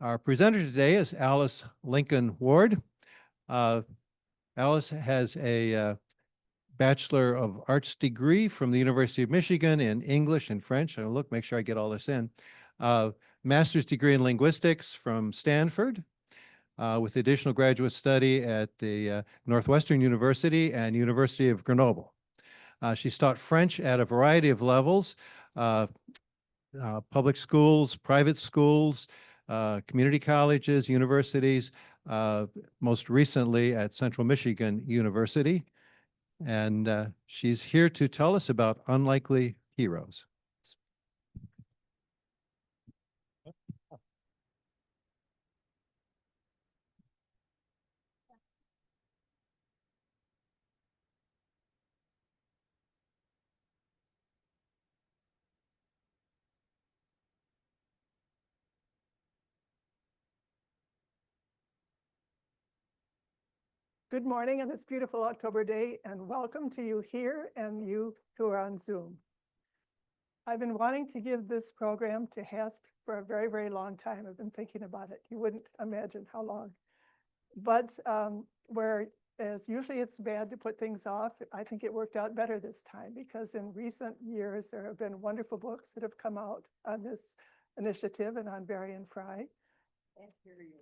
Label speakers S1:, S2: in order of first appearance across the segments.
S1: Our presenter today is Alice Lincoln Ward. Alice has a Bachelor of Arts degree from the University of Michigan in English and French. I'll make sure I get all this in. Master's degree in linguistics from Stanford, with additional graduate study at the Northwestern University and University of Grenoble. She's taught French at a variety of levels, public schools, private schools, community colleges, universities, most recently at Central Michigan University. And she's here to tell us about unlikely heroes.
S2: Good morning on this beautiful October day, and welcome to you here and you who are on Zoom. I've been wanting to give this program to HASP for a very, very long time. I've been thinking about it. You wouldn't imagine how long. But whereas usually it's bad to put things off, I think it worked out better this time, because in recent years, there have been wonderful books that have come out on this initiative and on Barry and Fry. Can't hear you.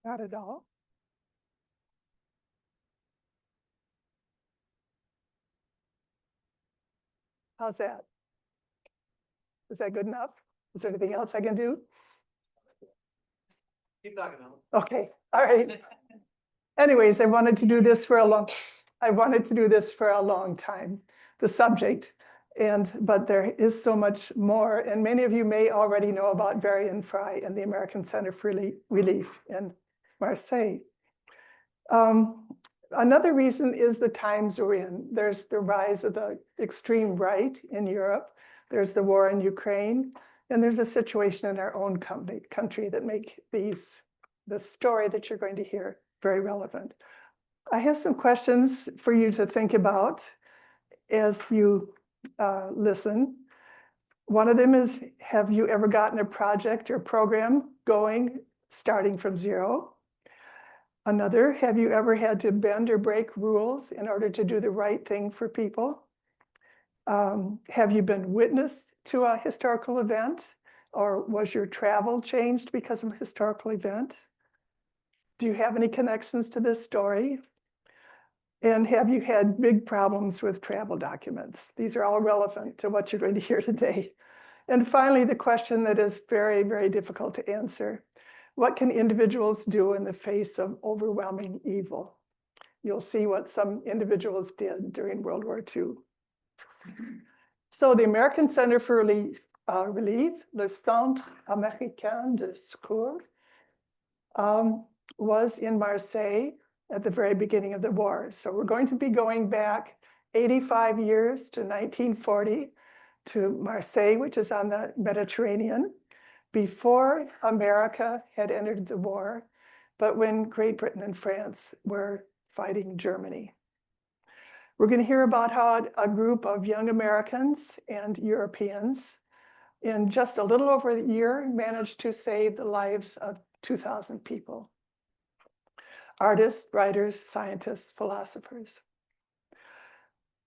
S2: Not at all. How's that? Is that good enough? Is there anything else I can do?
S3: Keep talking now.
S2: Okay, all right. Anyways, I wanted to do this for a long time, the subject. But there is so much more, and many of you may already know about Barry and Fry and the American Center for Relief in Marseille. Another reason is the times we're in. There's the rise of the extreme right in Europe. There's the war in Ukraine, and there's a situation in our own country that make the story that you're going to hear very relevant. I have some questions for you to think about as you listen. One of them is, have you ever gotten a project or program going starting from zero? Another, have you ever had to bend or break rules in order to do the right thing for people? Have you been witness to a historical event, or was your travel changed because of a historical event? Do you have any connections to this story? And have you had big problems with travel documents? These are all relevant to what you're going to hear today. And finally, the question that is very, very difficult to answer. What can individuals do in the face of overwhelming evil? You'll see what some individuals did during World War II. So the American Center for Relief, le Centre Américain de Secours, was in Marseille at the very beginning of the war. So we're going to be going back 85 years to 1940 to Marseille, which is on the Mediterranean, before America had entered the war, but when Great Britain and France were fighting Germany. We're going to hear about how a group of young Americans and Europeans in just a little over a year managed to save the lives of 2,000 people. Artists, writers, scientists, philosophers.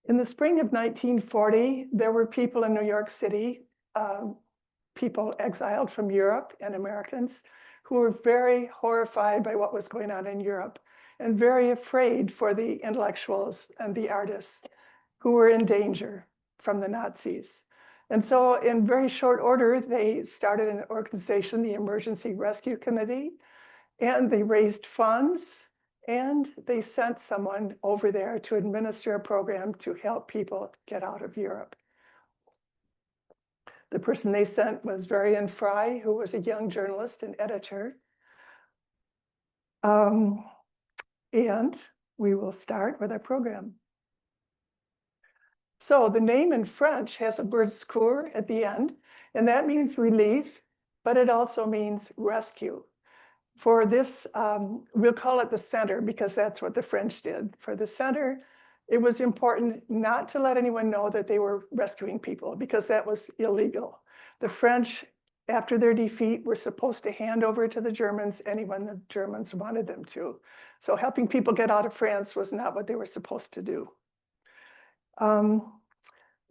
S2: In the spring of 1940, there were people in New York City, people exiled from Europe and Americans, who were very horrified by what was going on in Europe and very afraid for the intellectuals and the artists who were in danger from the Nazis. And so in very short order, they started an organization, the Emergency Rescue Committee, and they raised funds, and they sent someone over there to administer a program to help people get out of Europe. The person they sent was Mary Jayne Gold, who was a young journalist and editor. And we will start with our program. So the name in French has a word secours at the end, and that means relief, but it also means rescue. For this, we'll call it the center because that's what the French did. For the center, it was important not to let anyone know that they were rescuing people because that was illegal. The French, after their defeat, were supposed to hand over to the Germans anyone the Germans wanted them to. So helping people get out of France was not what they were supposed to do.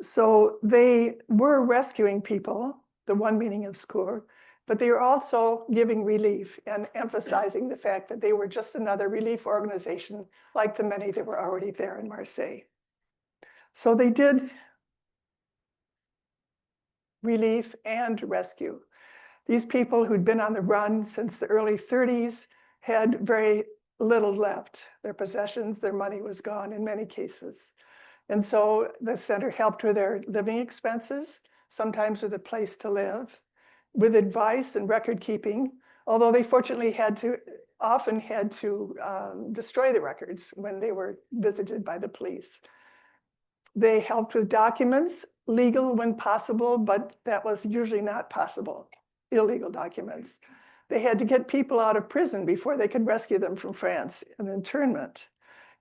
S2: So they were rescuing people, the one meaning of secours, but they were also giving relief and emphasizing the fact that they were just another relief organization like the many that were already there in Marseille. So they did relief and rescue. These people who'd been on the run since the early 30s had very little left. Their possessions, their money was gone in many cases. And so the center helped with their living expenses, sometimes with a place to live, with advice and record keeping, although they fortunately often had to destroy the records when they were visited by the police. They helped with documents, legal when possible, but that was usually not possible, illegal documents. They had to get people out of prison before they could rescue them from France, an internment.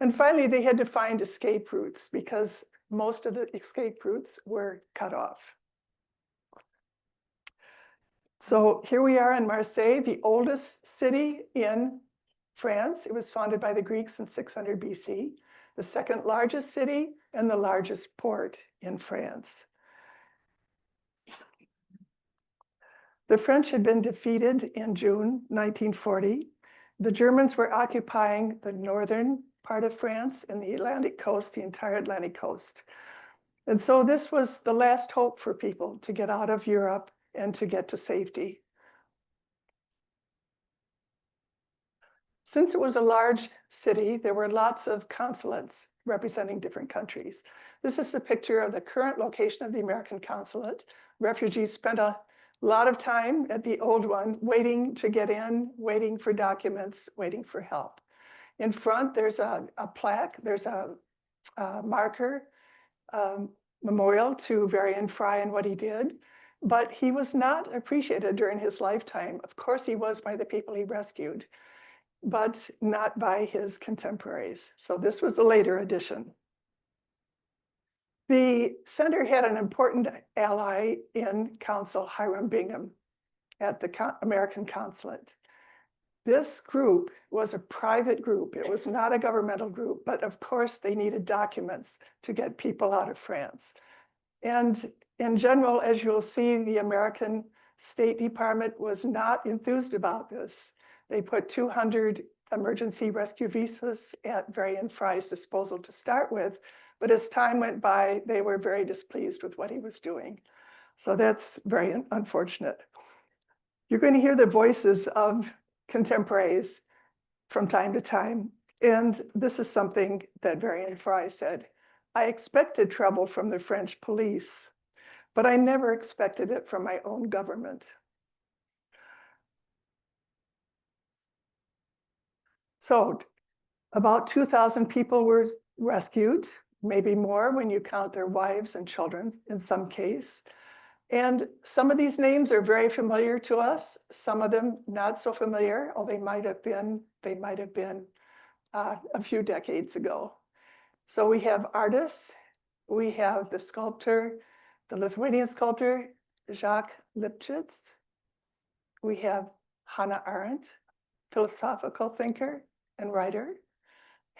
S2: And finally, they had to find escape routes because most of the escape routes were cut off. So here we are in Marseille, the oldest city in France. It was founded by the Greeks in 600 BC, the second largest city and the largest port in France. The French had been defeated in June 1940. The Germans were occupying the northern part of France and the Atlantic coast, the entire Atlantic coast. And so this was the last hope for people to get out of Europe and to get to safety. Since it was a large city, there were lots of consulates representing different countries. This is a picture of the current location of the American consulate. Refugees spent a lot of time at the old one, waiting to get in, waiting for documents, waiting for help. In front, there's a plaque, there's a marker, memorial to Varian Fry and what he did, but he was not appreciated during his lifetime. Of course, he was by the people he rescued, but not by his contemporaries. So this was a later addition. The center had an important ally in Consul Hiram Bingham at the American consulate. This group was a private group. It was not a governmental group, but of course they needed documents to get people out of France. And in general, as you'll see, the American State Department was not enthused about this. They put 200 emergency rescue visas at Varian Fry's disposal to start with, but as time went by, they were very displeased with what he was doing. So that's very unfortunate. You're going to hear the voices of contemporaries from time to time. And this is something that Varian Fry said. I expected trouble from the French police, but I never expected it from my own government. So about 2,000 people were rescued, maybe more when you count their wives and children in some case. And some of these names are very familiar to us, some of them not so familiar, or they might have been a few decades ago. So we have artists, we have the sculptor, the Lithuanian sculptor, Jacques Lipchitz. We have Hannah Arendt, philosophical thinker and writer.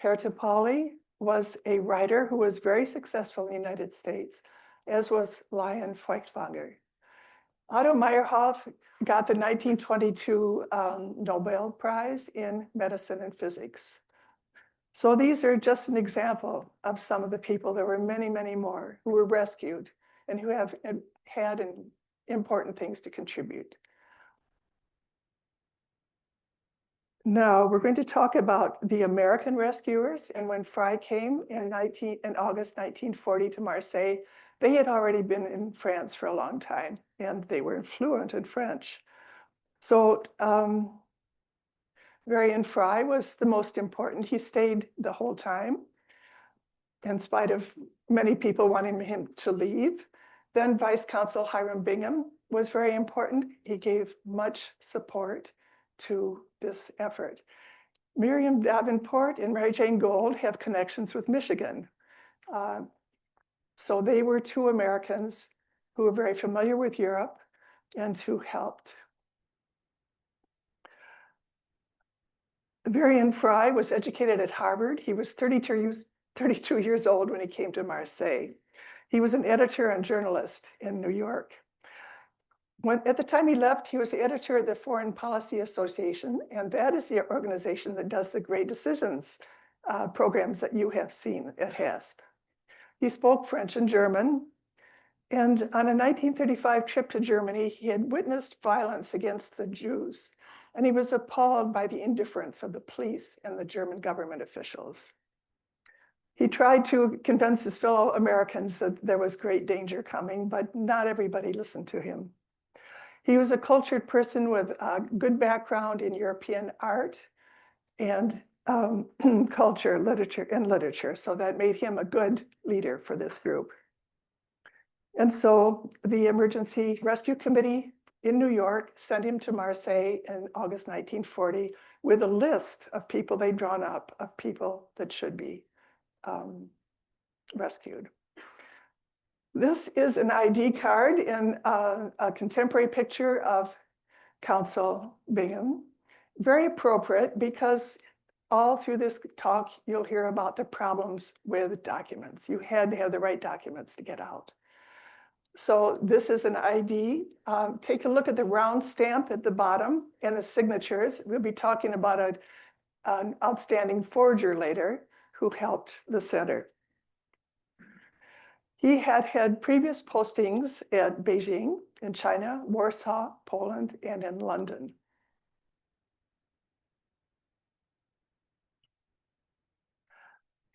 S2: Herta Pauli was a writer who was very successful in the United States, as was Lion Feuchtwanger. Otto Meyerhoff got the 1922 Nobel Prize in Medicine and Physics. So these are just an example of some of the people. There were many, many more who were rescued and who have had important things to contribute. Now we're going to talk about the American rescuers. And when Fry came in August 1940 to Marseille, they had already been in France for a long time and they were fluent in French. So Varian Fry was the most important. He stayed the whole time in spite of many people wanting him to leave. Then Vice Consul Hiram Bingham was very important. He gave much support to this effort. Miriam Davenport and Mary Jayne Gold have connections with Michigan. So they were two Americans who were very familiar with Europe and who helped. Varian Fry was educated at Harvard. He was 32 years old when he came to Marseille. He was an editor and journalist in New York. At the time he left, he was the editor of the Foreign Policy Association, and that is the organization that does the Great Decisions programs that you have seen at HASP. He spoke French and German, and on a 1935 trip to Germany, he had witnessed violence against the Jews, and he was appalled by the indifference of the police and the German government officials. He tried to convince his fellow Americans that there was great danger coming, but not everybody listened to him. He was a cultured person with a good background in European art and culture, literature. So that made him a good leader for this group. And so the Emergency Rescue Committee in New York sent him to Marseille in August 1940 with a list of people they'd drawn up of people that should be rescued. This is an ID card and a contemporary picture of Consul Bingham. Very appropriate because all through this talk, you'll hear about the problems with documents. You had to have the right documents to get out. So this is an ID. Take a look at the round stamp at the bottom and the signatures. We'll be talking about an outstanding forger later who helped the center. He had had previous postings at Beijing in China, Warsaw, Poland, and in London.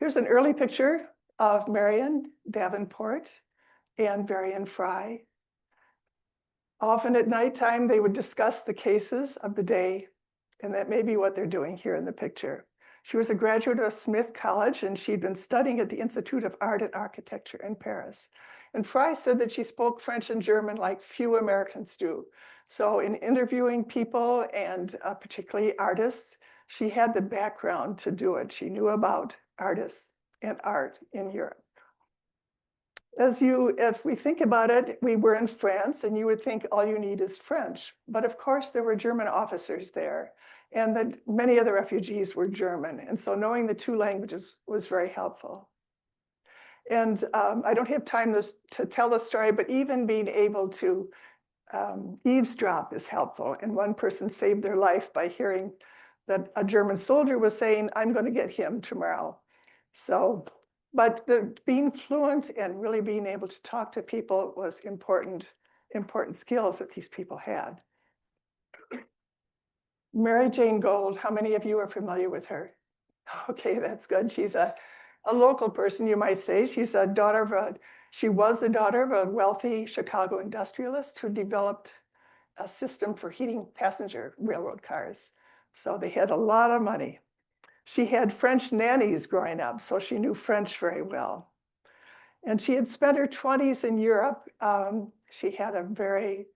S2: Here's an early picture of Marion Davenport and Varian Fry. Often at nighttime, they would discuss the cases of the day, and that may be what they're doing here in the picture. She was a graduate of Smith College, and she'd been studying at the Institute of Art and Architecture in Paris. And Fry said that she spoke French and German like few Americans do. So in interviewing people, and particularly artists, she had the background to do it. She knew about artists and art in Europe. If we think about it, we were in France, and you would think all you need is French. But of course, there were German officers there, and that many of the refugees were German. And so knowing the two languages was very helpful. And I don't have time to tell the story, but even being able to eavesdrop is helpful. And one person saved their life by hearing that a German soldier was saying, "I'm going to get him tomorrow." So, but being fluent and really being able to talk to people was important skills that these people had. Mary Jayne Gold, how many of you are familiar with her? Okay, that's good. She's a local person, you might say. She was the daughter of a wealthy Chicago industrialist who developed a system for heating passenger railroad cars. So they had a lot of money. She had French nannies growing up, so she knew French very well. And she had spent her 20s in Europe. She had a very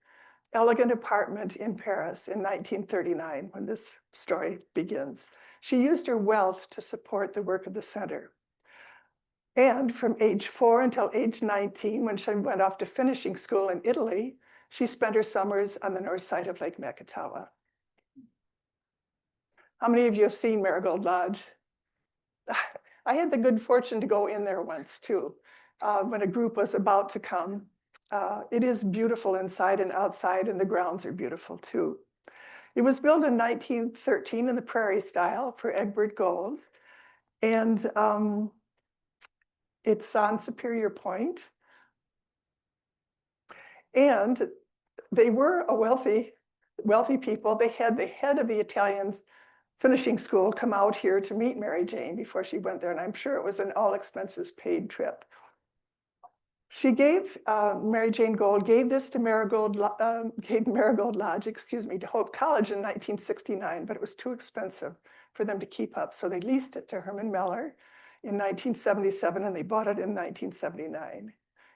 S2: elegant apartment in Paris in 1939 when this story begins. She used her wealth to support the work of the center. And from age 4 until age 19, when she went off to finishing school in Italy, she spent her summers on the north side of Lake Makatawa. How many of you have seen Marigold Lodge? I had the good fortune to go in there once too, when a group was about to come. It is beautiful inside and outside, and the grounds are beautiful too. It was built in 1913 in the prairie style for Egbert Gold, and it's on Superior Point. And they were a wealthy people. They had the head of the Italian finishing school come out here to meet Mary Jayne before she went there, and I'm sure it was an all expenses paid trip. She gave, Mary Jayne Gold gave this to Marigold Lodge, to Hope College in 1969, but it was too expensive for them to keep up. So they leased it to Herman Miller in 1977, and they bought it in 1979.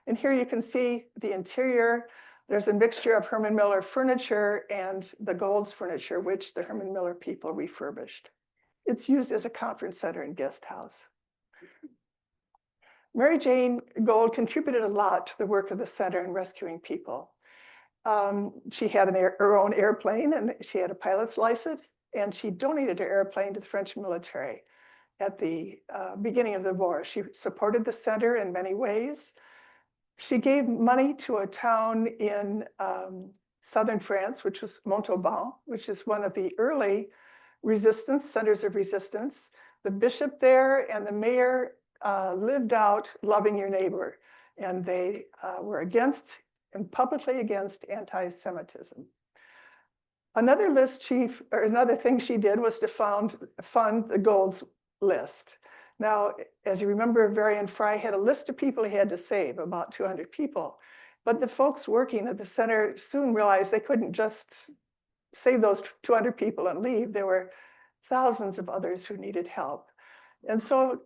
S2: And here you can see the interior. There's a mixture of Herman Miller furniture and the Gold's furniture, which the Herman Miller people refurbished. It's used as a conference center and guest house. Mary Jayne Gold contributed a lot to the work of the center in rescuing people. She had her own airplane and she had a pilot's license, and she donated her airplane to the French military at the beginning of the war. She supported the center in many ways. She gave money to a town in southern France, which was Montauban, which is one of the early centers of resistance. The bishop there and the mayor lived out loving your neighbor, and they were against and publicly against anti-Semitism. Another thing she did was to fund the Gold's list. Now, as you remember, Varian Fry had a list of people he had to save, about 200 people. But the folks working at the center soon realized they couldn't just save those 200 people and leave. There were thousands of others who needed help. And so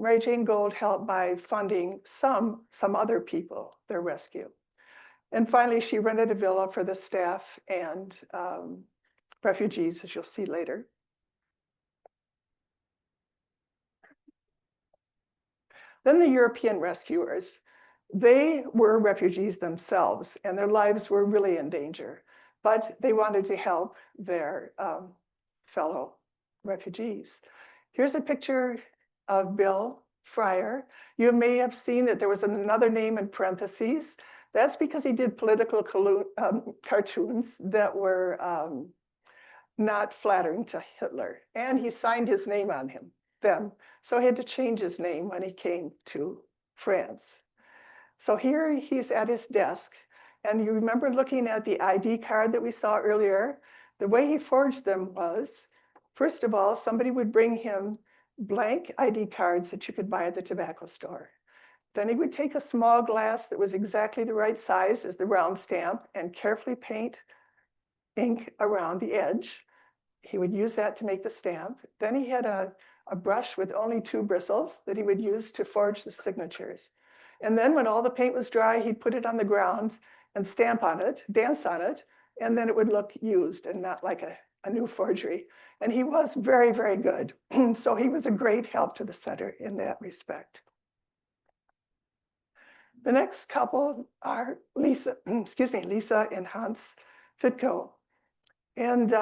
S2: Mary Jayne Gold helped by funding some other people, their rescue. And finally, she rented a villa for the staff and refugees, as you'll see later. Then the European rescuers, they were refugees themselves, and their lives were really in danger, but they wanted to help their fellow refugees. Here's a picture of Bill Fryer. You may have seen that there was another name in parentheses. That's because he did political cartoons that were not flattering to Hitler, and he signed his name on them. So he had to change his name when he came to France. So here he's at his desk, and you remember looking at the ID card that we saw earlier. The way he forged them was, first of all, somebody would bring him blank ID cards that you could buy at the tobacco store. Then he would take a small glass that was exactly the right size as the round stamp and carefully paint ink around the edge. He would use that to make the stamp. Then he had a brush with only 2 bristles that he would use to forge the signatures. And then when all the paint was dry, he'd put it on the ground and stamp on it, dance on it, and then it would look used and not like a new forgery. And he was very, very good. So he was a great help to the center in that respect. The next couple are Lisa and Hans Fitko. And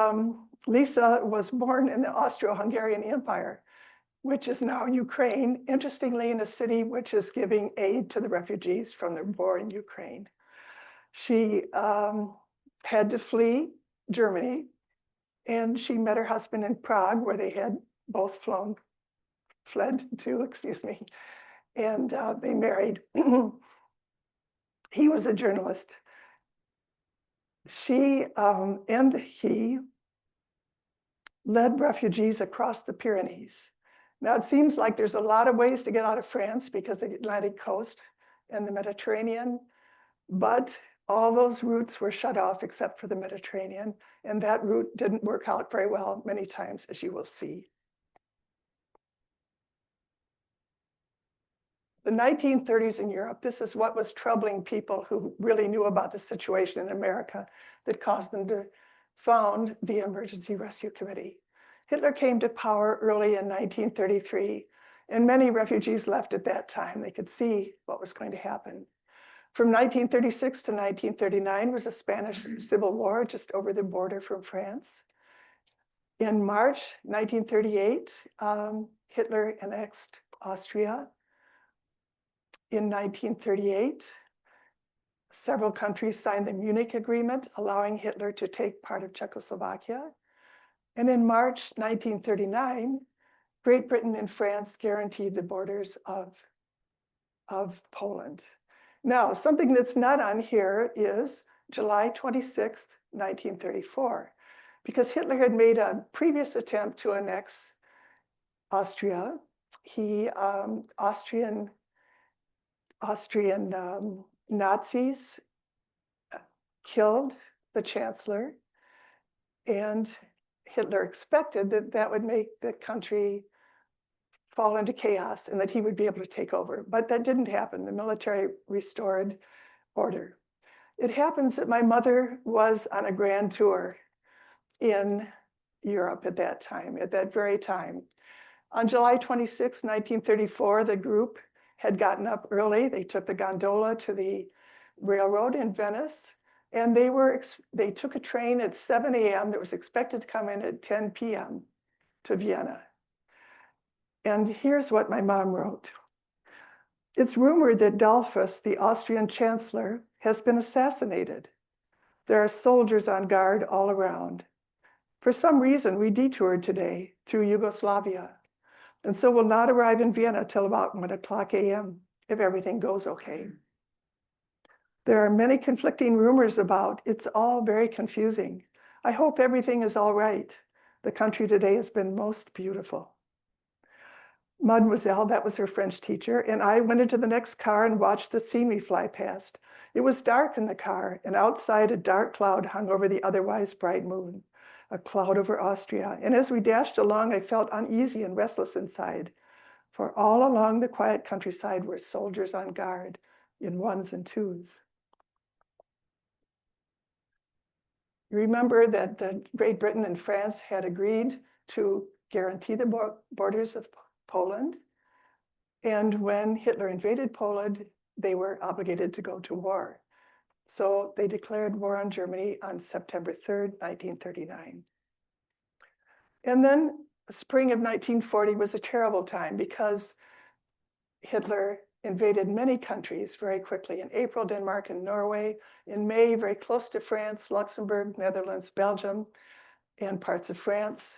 S2: Lisa was born in the Austro-Hungarian Empire, which is now Ukraine, interestingly in a city which is giving aid to the refugees from the war in Ukraine. She had to flee Germany, and she met her husband in Prague, where they had both fled to, and they married. He was a journalist. She and he led refugees across the Pyrenees. Now, it seems like there's a lot of ways to get out of France because of the Atlantic coast and the Mediterranean, but all those routes were shut off except for the Mediterranean, and that route didn't work out very well many times, as you will see. The 1930s in Europe, this is what was troubling people who really knew about the situation in America that caused them to found the Emergency Rescue Committee. Hitler came to power early in 1933, and many refugees left at that time. They could see what was going to happen. From 1936 to 1939 was a Spanish Civil War just over the border from France. In March 1938, Hitler annexed Austria. In 1938, several countries signed the Munich Agreement, allowing Hitler to take part of Czechoslovakia. And in March 1939, Great Britain and France guaranteed the borders of Poland. Now, something that's not on here is July 26th, 1934, because Hitler had made a previous attempt to annex Austria. Austrian Nazis killed the chancellor, and Hitler expected that that would make the country fall into chaos and that he would be able to take over. But that didn't happen. The military restored order. It happens that my mother was on a grand tour in Europe at that very time. On July 26, 1934, the group had gotten up early. They took the gondola to the railroad in Venice, and they took a train at 7 a.m. that was expected to come in at 10 p.m. to Vienna. And here's what my mom wrote. It's rumored that Dollfuss, the Austrian chancellor, has been assassinated. There are soldiers on guard all around. For some reason, we detoured today through Yugoslavia, and so will not arrive in Vienna till about 1 o'clock a.m. if everything goes okay. There are many conflicting rumors about. It's all very confusing. I hope everything is all right. The country today has been most beautiful. Mademoiselle, that was her French teacher, and I went into the next car and watched the scenery fly past. It was dark in the car, and outside a dark cloud hung over the otherwise bright moon, a cloud over Austria. And as we dashed along, I felt uneasy and restless inside, for all along the quiet countryside were soldiers on guard in ones and twos. You remember that Great Britain and France had agreed to guarantee the borders of Poland. And when Hitler invaded Poland, they were obligated to go to war. So they declared war on Germany on September 3rd, 1939. And then the spring of 1940 was a terrible time because Hitler invaded many countries very quickly. In April, Denmark and Norway. In May, very close to France, Luxembourg, Netherlands, Belgium, and parts of France.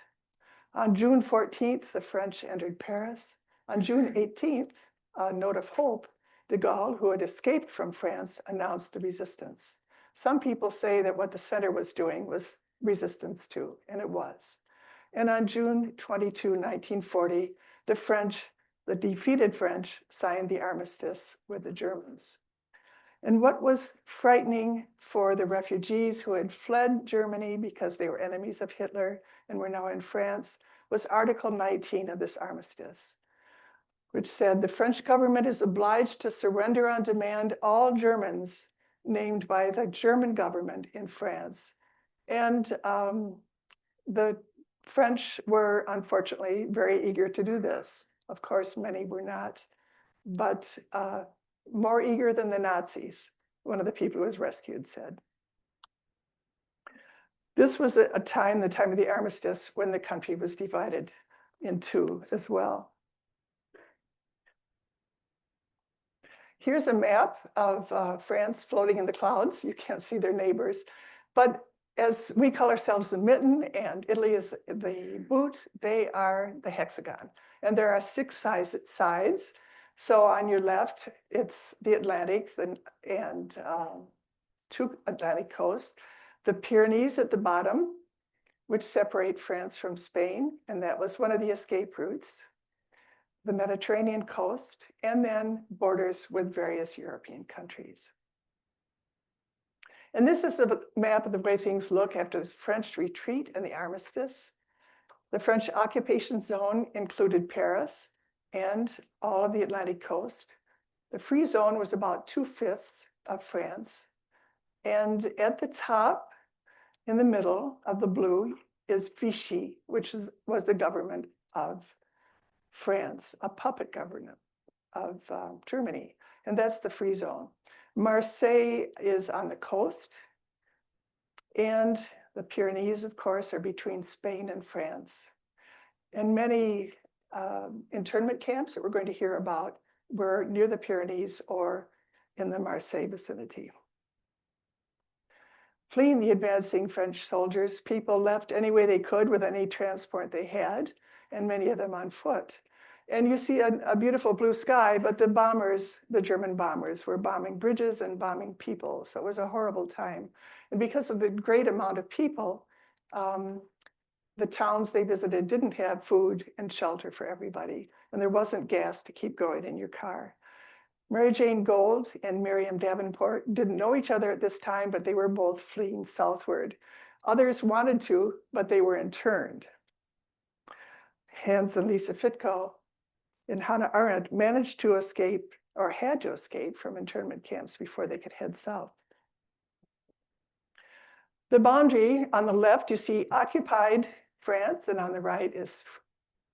S2: On June 14th, the French entered Paris. On June 18th, a note of hope, de Gaulle, who had escaped from France, announced the resistance. Some people say that what the center was doing was resistance too, and it was. And on June 22, 1940, the defeated French signed the armistice with the Germans. And what was frightening for the refugees who had fled Germany because they were enemies of Hitler and were now in France was Article 19 of this armistice, which said the French government is obliged to surrender on demand all Germans named by the German government in France. And the French were unfortunately very eager to do this. Of course, many were not, but more eager than the Nazis, one of the people who was rescued said. This was the time of the armistice, when the country was divided in two as well. Here's a map of France floating in the clouds. You can't see their neighbors, but as we call ourselves the mitten and Italy is the boot, they are the hexagon. And there are 6 sides. So on your left, it's the Atlantic and 2 Atlantic coasts, the Pyrenees at the bottom, which separate France from Spain, and that was one of the escape routes, the Mediterranean coast, and then borders with various European countries. And this is a map of the way things look after the French retreat and the armistice. The French occupation zone included Paris and all of the Atlantic coast. The free zone was about 2/5 of France. And at the top, in the middle of the blue, is Vichy, which was the government of France, a puppet government of Germany. And that's the free zone. Marseille is on the coast. And the Pyrenees, of course, are between Spain and France. And many internment camps that we're going to hear about were near the Pyrenees or in the Marseille vicinity. Fleeing the advancing French soldiers, people left any way they could with any transport they had, and many of them on foot. And you see a beautiful blue sky, but the bombers, the German bombers, were bombing bridges and bombing people. So it was a horrible time. And because of the great amount of people, the towns they visited didn't have food and shelter for everybody, and there wasn't gas to keep going in your car. Mary Jayne Gold and Miriam Davenport didn't know each other at this time, but they were both fleeing southward. Others wanted to, but they were interned. Hans and Lisa Fitko and Hannah Arendt managed to escape, or had to escape, from internment camps before they could head south. The boundary on the left, you see occupied France, and on the right is,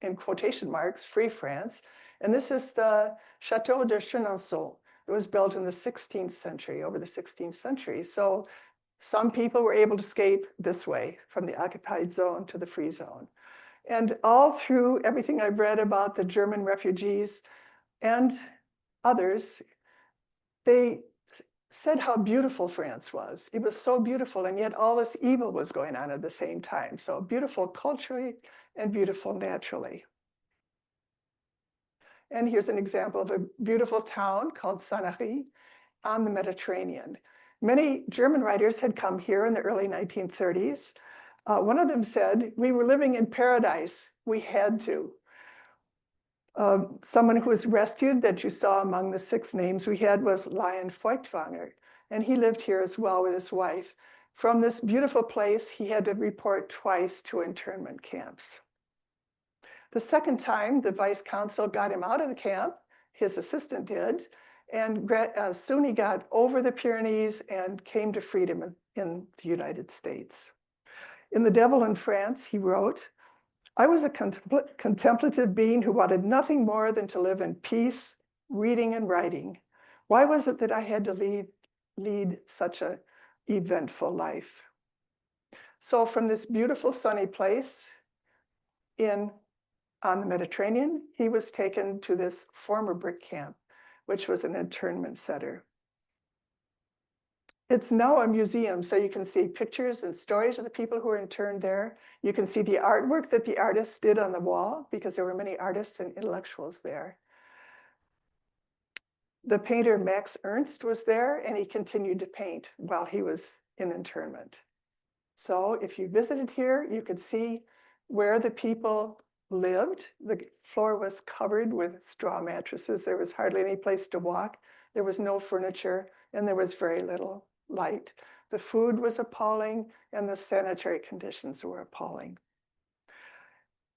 S2: in quotation marks, free France. And this is the Chateau de Chenonceau. It was built in the 16th century, over the 16th century. So some people were able to escape this way from the occupied zone to the free zone. And all through everything I've read about the German refugees and others, they said how beautiful France was. It was so beautiful, and yet all this evil was going on at the same time. So beautiful culturally and beautiful naturally. And here's an example of a beautiful town called Sanary on the Mediterranean. Many German writers had come here in the early 1930s. One of them said, we were living in paradise. We had to. Someone who was rescued that you saw among the 6 names we had was Lion Feuchtwanger, and he lived here as well with his wife. From this beautiful place, he had to report twice to internment camps. The second time, the vice consul got him out of the camp, his assistant did, and soon he got over the Pyrenees and came to freedom in the United States. In The Devil in France, he wrote, I was a contemplative being who wanted nothing more than to live in peace, reading and writing. Why was it that I had to lead such an eventful life? So from this beautiful sunny place on the Mediterranean, he was taken to this former brick camp, which was an internment center. It's now a museum, so you can see pictures and stories of the people who were interned there. You can see the artwork that the artists did on the wall, because there were many artists and intellectuals there. The painter Max Ernst was there, and he continued to paint while he was in internment. So if you visited here, you could see where the people lived. The floor was covered with straw mattresses. There was hardly any place to walk. There was no furniture, and there was very little light. The food was appalling, and the sanitary conditions were appalling.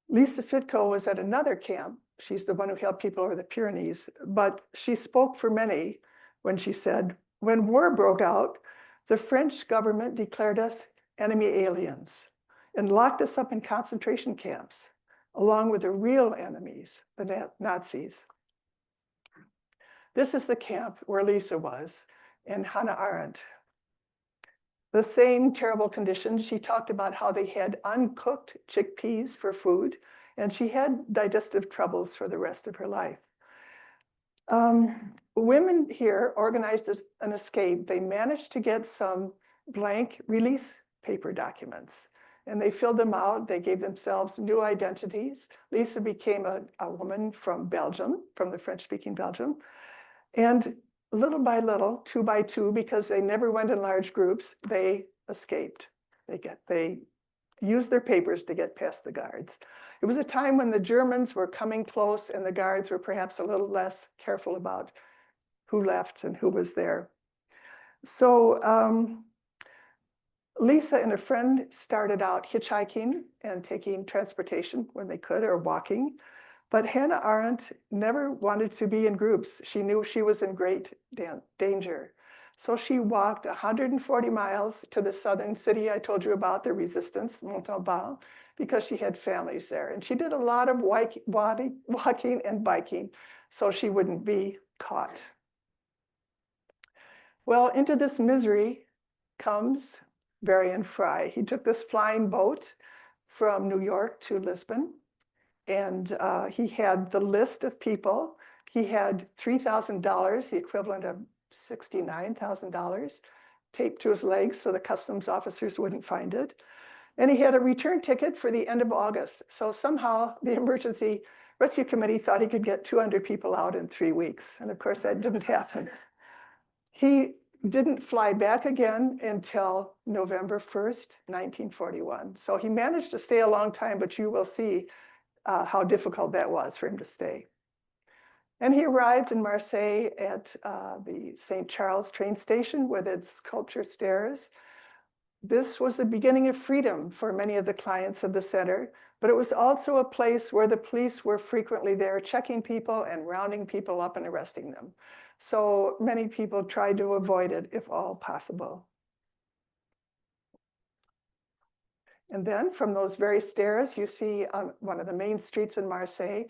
S2: Lisa Fitko was at another camp. She's the one who helped people over the Pyrenees, but she spoke for many when she said, when war broke out, the French government declared us enemy aliens and locked us up in concentration camps, along with the real enemies, the Nazis. This is the camp where Lisa was, and Hannah Arendt. The same terrible conditions. She talked about how they had uncooked chickpeas for food, and she had digestive troubles for the rest of her life. Women here organized an escape. They managed to get some blank release paper documents, and they filled them out. They gave themselves new identities. Lisa became a woman from Belgium, from the French-speaking Belgium. And little by little, 2 by 2, because they never went in large groups, they escaped. They used their papers to get past the guards. It was a time when the Germans were coming close and the guards were perhaps a little less careful about who left and who was there. So Lisa and a friend started out hitchhiking and taking transportation when they could, or walking. But Hannah Arendt never wanted to be in groups. She knew she was in great danger. So she walked 140 miles to the southern city I told you about, the Resistance, Montauban, because she had families there. And she did a lot of walking and biking so she wouldn't be caught. Well, into this misery comes Varian Fry. He took this flying boat from New York to Lisbon. And he had the list of people. He had $3,000, the equivalent of $69,000, taped to his legs so the customs officers wouldn't find it. And he had a return ticket for the end of August. So somehow the Emergency Rescue Committee thought he could get 200 people out in 3 weeks. And of course, that didn't happen. He didn't fly back again until November 1st, 1941. So he managed to stay a long time, but you will see how difficult that was for him to stay. And he arrived in Marseille at the St. Charles train station with its sculpture stairs. This was the beginning of freedom for many of the clients of the center, but it was also a place where the police were frequently there checking people and rounding people up and arresting them. So many people tried to avoid it if all possible. And then from those very stairs, you see on one of the main streets in Marseille,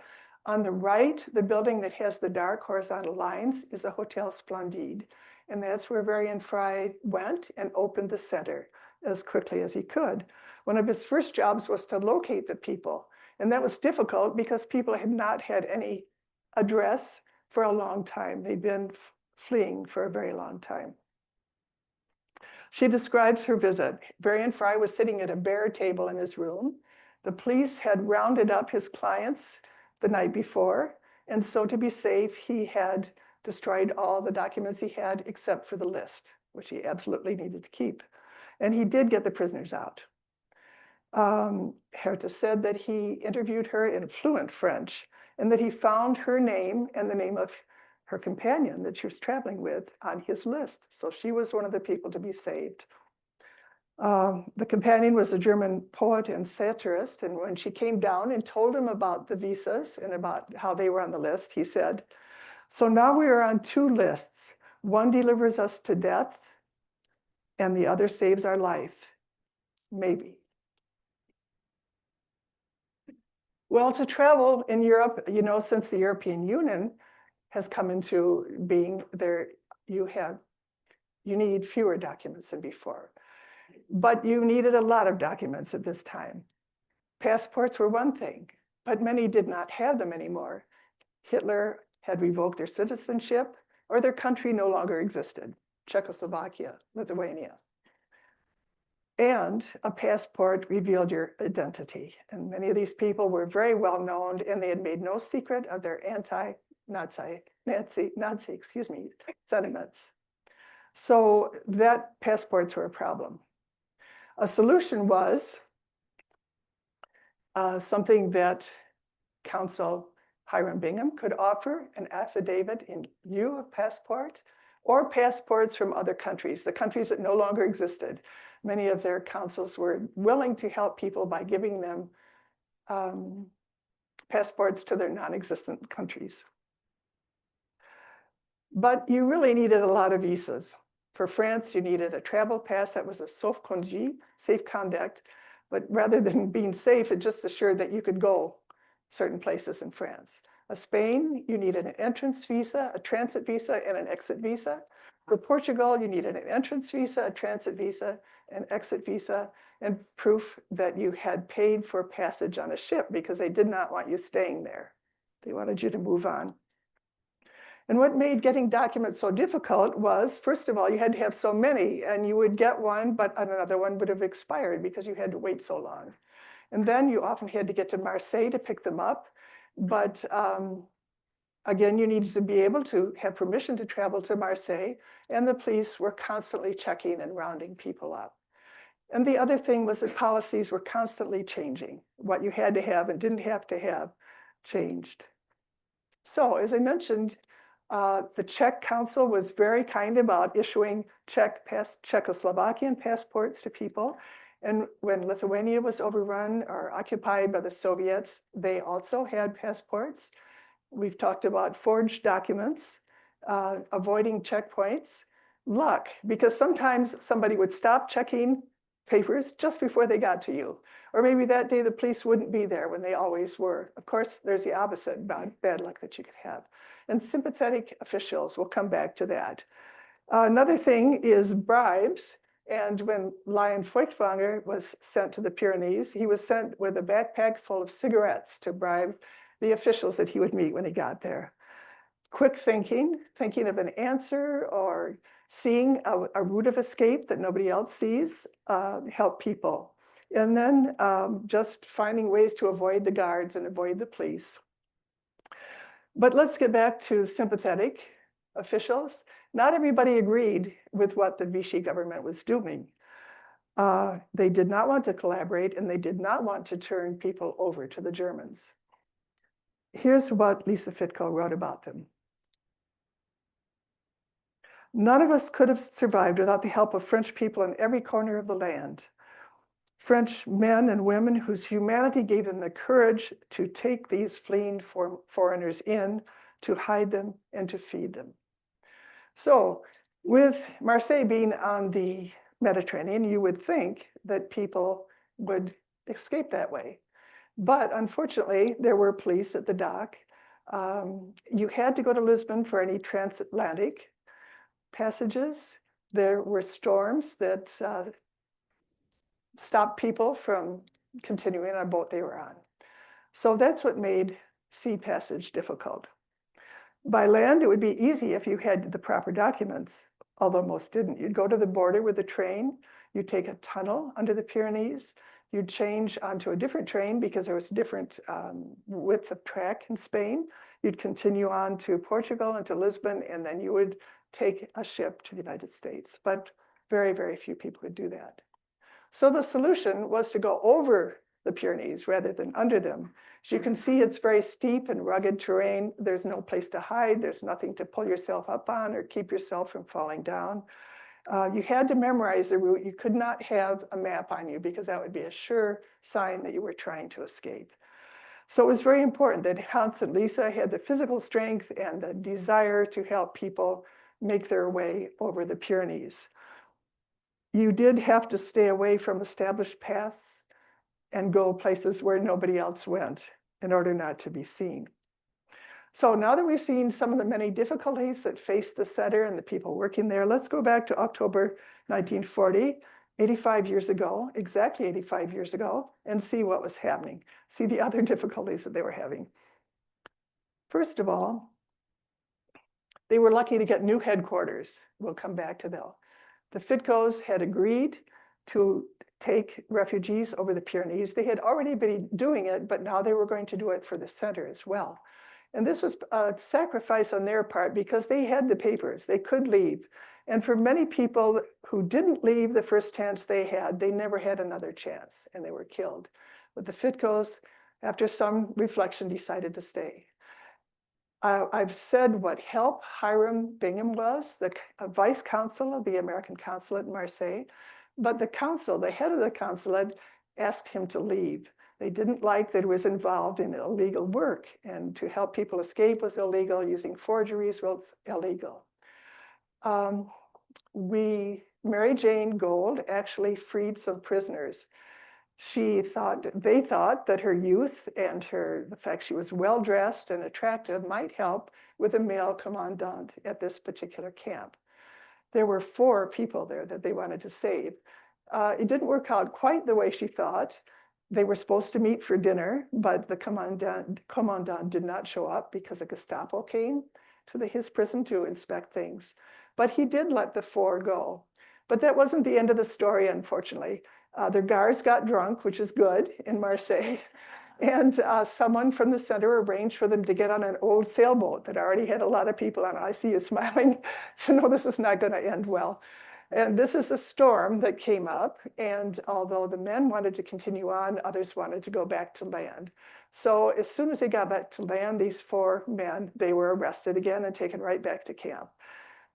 S2: On the right, the building that has the dark horizontal lines is the Hotel Splendide. And that's where Varian Fry went and opened the center as quickly as he could. One of his first jobs was to locate the people. And that was difficult because people had not had any address for a long time. They'd been fleeing for a very long time. She describes her visit. Varian Fry was sitting at a bare table in his room. The police had rounded up his clients the night before, and so to be safe, he had destroyed all the documents he had except for the list, which he absolutely needed to keep. And he did get the prisoners out. Herta said that he interviewed her in fluent French and that he found her name and the name of her companion that she was traveling with on his list. So she was one of the people to be saved. The companion was a German poet and satirist, and when she came down and told him about the visas and about how they were on the list, he said, "So now we are on two lists. One delivers us to death, and the other saves our life. Maybe." Well, to travel in Europe, you know, since the European Union has come into being, you need fewer documents than before. But you needed a lot of documents at this time. Passports were one thing, but many did not have them anymore. Hitler had revoked their citizenship, or their country no longer existed, Czechoslovakia, Lithuania. And a passport revealed your identity. And many of these people were very well known, and they had made no secret of their anti-Nazi sentiments. So that passports were a problem. A solution was something that Counsel Hiram Bingham could offer, an affidavit in lieu of passport, or passports from other countries, the countries that no longer existed. Many of their councils were willing to help people by giving them passports to their non-existent countries. But you really needed a lot of visas. For France, you needed a travel pass that was a sauf-conduit, safe conduct, but rather than being safe, it just assured that you could go certain places in France. Spain, you needed an entrance visa, a transit visa, and an exit visa. For Portugal, you needed an entrance visa, a transit visa, an exit visa, and proof that you had paid for passage on a ship because they did not want you staying there. They wanted you to move on. And what made getting documents so difficult was, first of all, you had to have so many, and you would get one, but another one would have expired because you had to wait so long. And then you often had to get to Marseille to pick them up. But again, you needed to be able to have permission to travel to Marseille, and the police were constantly checking and rounding people up. And the other thing was that policies were constantly changing. What you had to have and didn't have to have changed. So as I mentioned, the Czech Council was very kind about issuing Czechoslovakian passports to people. And when Lithuania was overrun or occupied by the Soviets, they also had passports. We've talked about forged documents, avoiding checkpoints, luck, because sometimes somebody would stop checking papers just before they got to you. Or maybe that day the police wouldn't be there when they always were. Of course, there's the opposite, bad luck that you could have. And sympathetic officials, we'll come back to that. Another thing is bribes. And when Lion Feuchtwanger was sent to the Pyrenees, he was sent with a backpack full of cigarettes to bribe the officials that he would meet when he got there. Quick thinking of an answer or seeing a route of escape that nobody else sees, help people. And then just finding ways to avoid the guards and avoid the police. But let's get back to sympathetic officials. Not everybody agreed with what the Vichy government was doing. They did not want to collaborate, and they did not want to turn people over to the Germans. Here's what Lisa Fitko wrote about them. None of us could have survived without the help of French people in every corner of the land. French men and women whose humanity gave them the courage to take these fleeing foreigners in, to hide them, and to feed them. So with Marseille being on the Mediterranean, you would think that people would escape that way. But unfortunately, there were police at the dock. You had to go to Lisbon for any transatlantic passages. There were storms that stopped people from continuing on a boat they were on. So that's what made sea passage difficult. By land, it would be easy if you had the proper documents, although most didn't. You'd go to the border with the train, you'd take a tunnel under the Pyrenees, you'd change onto a different train because there was different width of track in Spain. You'd continue on to Portugal and to Lisbon, and then you would take a ship to the United States. But very, very few people could do that. So the solution was to go over the Pyrenees rather than under them. As you can see, it's very steep and rugged terrain. There's no place to hide. There's nothing to pull yourself up on or keep yourself from falling down. You had to memorize the route. You could not have a map on you because that would be a sure sign that you were trying to escape. So it was very important that Hans and Lisa had the physical strength and the desire to help people make their way over the Pyrenees. You did have to stay away from established paths and go places where nobody else went in order not to be seen. So now that we've seen some of the many difficulties that faced the center and the people working there, let's go back to October 1940, 85 years ago, exactly 85 years ago, and see what was happening, see the other difficulties that they were having. First of all, they were lucky to get new headquarters. We'll come back to that. The Fitcos had agreed to take refugees over the Pyrenees. They had already been doing it, but now they were going to do it for the center as well. And this was a sacrifice on their part because they had the papers, they could leave. And for many people who didn't leave the first chance they had, they never had another chance and they were killed. But the Fitcos, after some reflection, decided to stay. I've said what help Hiram Bingham was, the vice consul of the American consulate in Marseille. But the consul, the head of the consulate, asked him to leave. They didn't like that he was involved in illegal work, and to help people escape was illegal, using forgeries was illegal. Mary Jayne Gold actually freed some prisoners. They thought that her youth and the fact she was well-dressed and attractive might help with a male commandant at this particular camp. There were 4 people there that they wanted to save. It didn't work out quite the way she thought. They were supposed to meet for dinner, but the commandant did not show up because the Gestapo came to his prison to inspect things. But he did let the 4 go. But that wasn't the end of the story, unfortunately. Their guards got drunk, which is good in Marseille. And someone from the center arranged for them to get on an old sailboat that already had a lot of people on it. I see you smiling. You know this is not going to end well. And this is a storm that came up. And although the men wanted to continue on, others wanted to go back to land. So as soon as they got back to land, these 4 men, they were arrested again and taken right back to camp.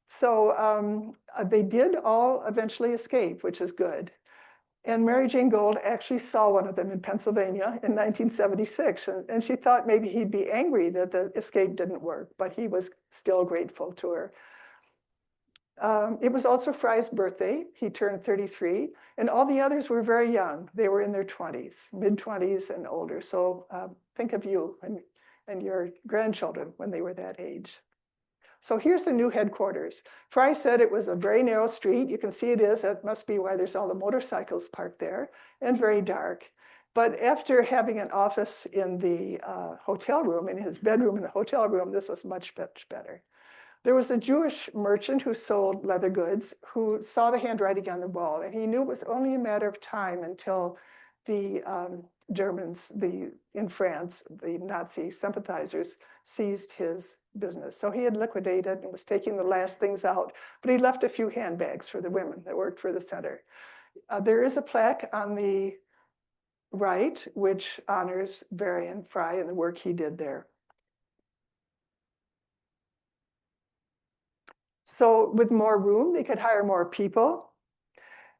S2: So they did all eventually escape, which is good. And Mary Jayne Gold actually saw one of them in Pennsylvania in 1976. And she thought maybe he'd be angry that the escape didn't work, but he was still grateful to her. It was also Fry's birthday. He turned 33, and all the others were very young. They were in their 20s, mid-20s and older. So think of you and your grandchildren when they were that age. So here's the new headquarters. Fry said it was a very narrow street. You can see it is. That must be why there's all the motorcycles parked there, and very dark. But after having an office in the hotel room, in his bedroom in the hotel room, this was much, much better. There was a Jewish merchant who sold leather goods who saw the handwriting on the wall, and he knew it was only a matter of time until the Germans, in France, the Nazi sympathizers, seized his business. So he had liquidated and was taking the last things out, but he left a few handbags for the women that worked for the center. There is a plaque on the right, which honors Varian Fry and the work he did there. So with more room, they could hire more people.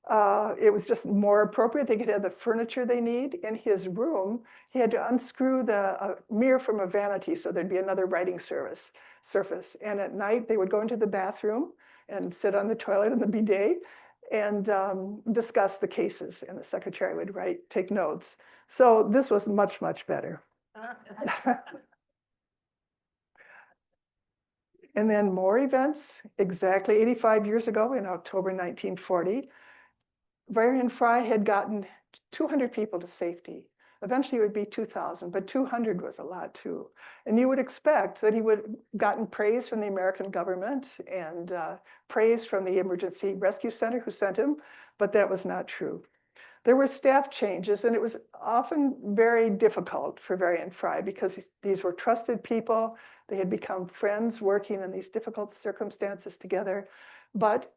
S2: It was just more appropriate. They could have the furniture they need. In his room, he had to unscrew the mirror from a vanity so there'd be another writing surface. And at night, they would go into the bathroom and sit on the toilet in the bidet and discuss the cases. And the secretary would take notes. So this was much, much better. And then more events, exactly 85 years ago in October 1940, Varian Fry had gotten 200 people to safety. Eventually it would be 2,000, but 200 was a lot too. And you would expect that he would have gotten praise from the American government and praise from the Emergency Rescue Center who sent him, but that was not true. There were staff changes, and it was often very difficult for Varian Fry because these were trusted people. They had become friends working in these difficult circumstances together. But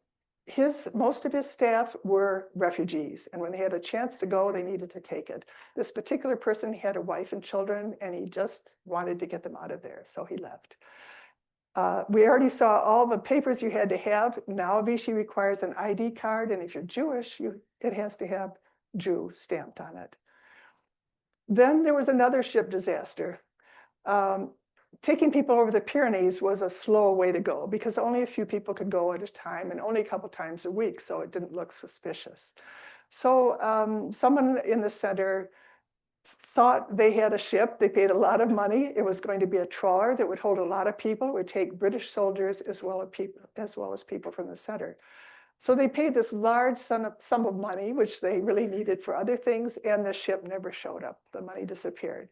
S2: most of his staff were refugees, and when they had a chance to go, they needed to take it. This particular person had a wife and children, and he just wanted to get them out of there, so he left. We already saw all the papers you had to have. Now Vichy requires an ID card, and if you're Jewish, it has to have Jew stamped on it. Then there was another ship disaster. Taking people over the Pyrenees was a slow way to go because only a few people could go at a time and only a couple times a week, so it didn't look suspicious. So someone in the center thought they had a ship. They paid a lot of money. It was going to be a trawler that would hold a lot of people. It would take British soldiers as well as people from the center. So they paid this large sum of money, which they really needed for other things, and the ship never showed up. The money disappeared.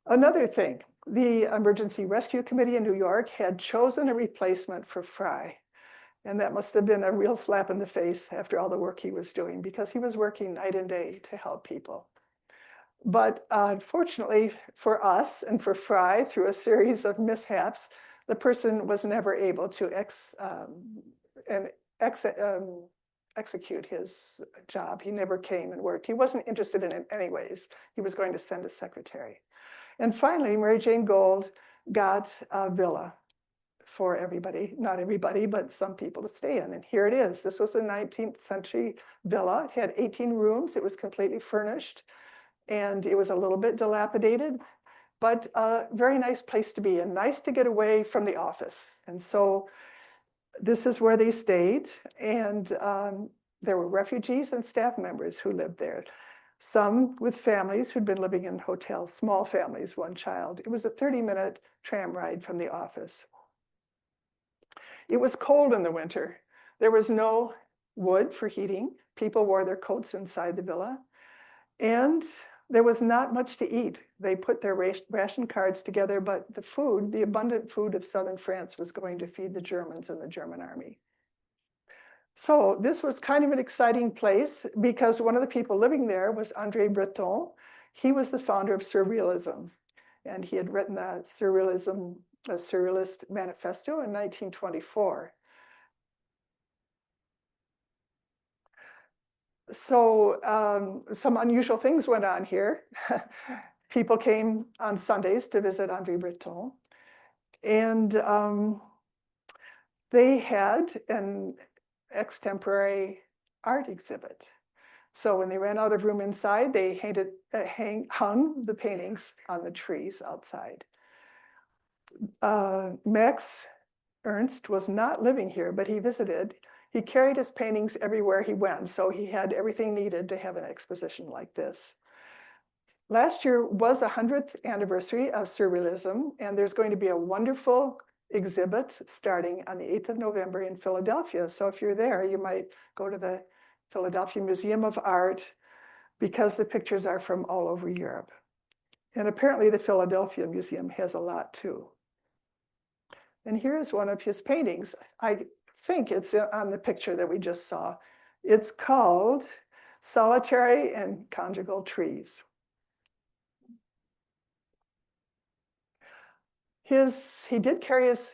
S2: Another thing, the Emergency Rescue Committee in New York had chosen a replacement for Fry. And that must have been a real slap in the face after all the work he was doing, because he was working night and day to help people. But unfortunately for us and for Fry, through a series of mishaps, the person was never able to execute his job. He never came and worked. He wasn't interested in it anyways. He was going to send a secretary. And finally, Mary Jayne Gold got a villa for everybody, not everybody, but some people to stay in. And here it is. This was a 19th century villa. It had 18 rooms. It was completely furnished. And it was a little bit dilapidated, but a very nice place to be and nice to get away from the office. And so this is where they stayed. And there were refugees and staff members who lived there. Some with families who'd been living in hotels, small families, one child. It was a 30-minute tram ride from the office. It was cold in the winter. There was no wood for heating. People wore their coats inside the villa. And there was not much to eat. They put their ration cards together, but the food, the abundant food of southern France, was going to feed the Germans and the German army. So this was kind of an exciting place because one of the people living there was André Breton. He was the founder of Surrealism, and he had written a Surrealist manifesto in 1924. So some unusual things went on here. People came on Sundays to visit André Breton, and they had an extemporary art exhibit. So when they ran out of room inside, they hung the paintings on the trees outside. Max Ernst was not living here, but he visited. He carried his paintings everywhere he went, so he had everything needed to have an exposition like this. Last year was the 100th anniversary of Surrealism, and there's going to be a wonderful exhibit starting on the 8th of November in Philadelphia. So if you're there, you might go to the Philadelphia Museum of Art because the pictures are from all over Europe. And apparently the Philadelphia Museum has a lot too. And here's one of his paintings. I think it's on the picture that we just saw. It's called Solitary and Conjugal Trees. He did carry his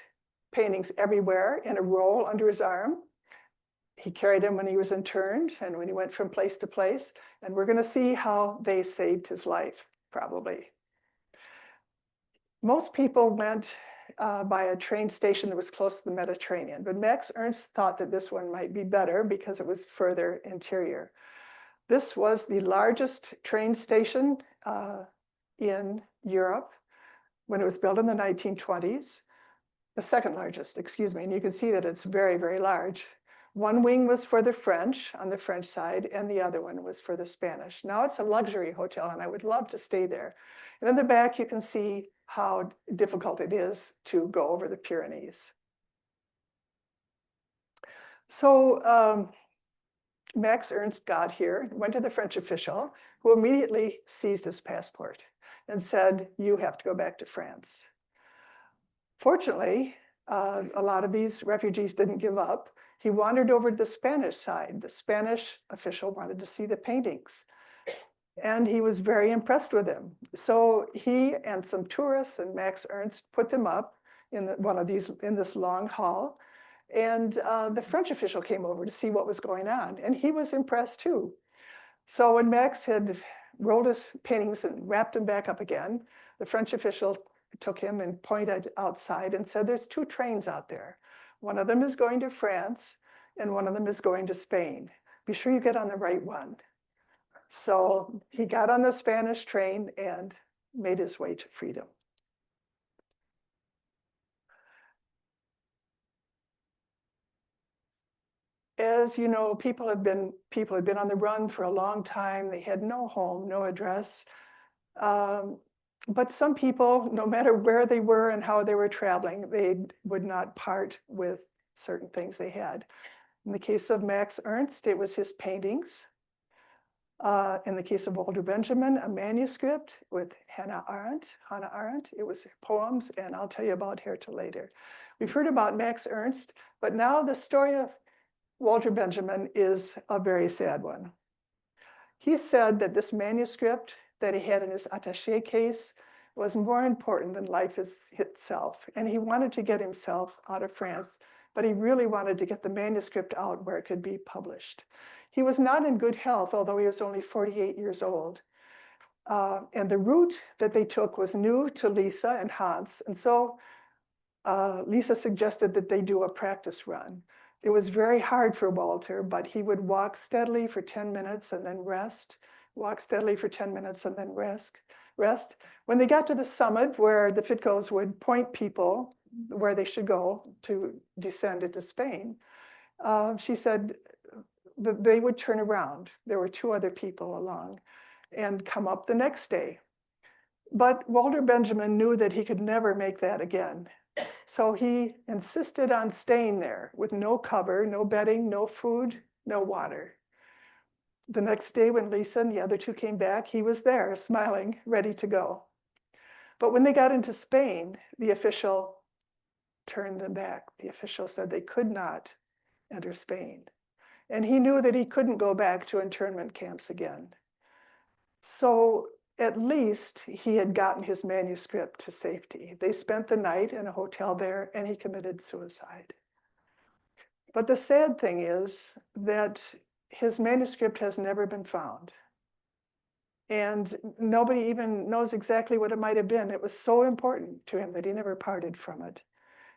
S2: paintings everywhere in a roll under his arm. He carried them when he was interned and when he went from place to place. And we're going to see how they saved his life, probably. Most people went by a train station that was close to the Mediterranean, but Max Ernst thought that this one might be better because it was further interior. This was the largest train station in Europe when it was built in the 1920s, the second largest, excuse me, and you can see that it's very, very large. One wing was for the French on the French side, and the other one was for the Spanish. Now it's a luxury hotel, and I would love to stay there. And in the back, you can see how difficult it is to go over the Pyrenees. So Max Ernst got here, went to the French official, who immediately seized his passport and said, "You have to go back to France." Fortunately, a lot of these refugees didn't give up. He wandered over to the Spanish side. The Spanish official wanted to see the paintings, and he was very impressed with them. So he and some tourists and Max Ernst put them up in this long hall. And the French official came over to see what was going on, and he was impressed too. So when Max had rolled his paintings and wrapped them back up again, the French official took him and pointed outside and said, "There's 2 trains out there. One of them is going to France, and one of them is going to Spain. Be sure you get on the right one." So he got on the Spanish train and made his way to freedom. As you know, people had been on the run for a long time. They had no home, no address. But some people, no matter where they were and how they were traveling, they would not part with certain things they had. In the case of Max Ernst, it was his paintings. In the case of Walter Benjamin, a manuscript with Hannah Arendt, it was poems, and I'll tell you about Herta later. We've heard about Max Ernst, but now the story of Walter Benjamin is a very sad one. He said that this manuscript that he had in his attaché case was more important than life itself. And he wanted to get himself out of France, but he really wanted to get the manuscript out where it could be published. He was not in good health, although he was only 48 years old. And the route that they took was new to Lisa and Hans. And so Lisa suggested that they do a practice run. It was very hard for Walter, but he would walk steadily for 10 minutes and then rest, walk steadily for 10 minutes and then rest. When they got to the summit where the Fitcos would point people where they should go to descend into Spain, she said that they would turn around. There were 2 other people along and come up the next day. But Walter Benjamin knew that he could never make that again. So he insisted on staying there with no cover, no bedding, no food, no water. The next day when Lisa and the other 2 came back, he was there, smiling, ready to go. But when they got into Spain, the official turned them back. The official said they could not enter Spain. And he knew that he couldn't go back to internment camps again. So at least he had gotten his manuscript to safety. They spent the night in a hotel there, and he committed suicide. But the sad thing is that his manuscript has never been found. And nobody even knows exactly what it might have been. It was so important to him that he never parted from it.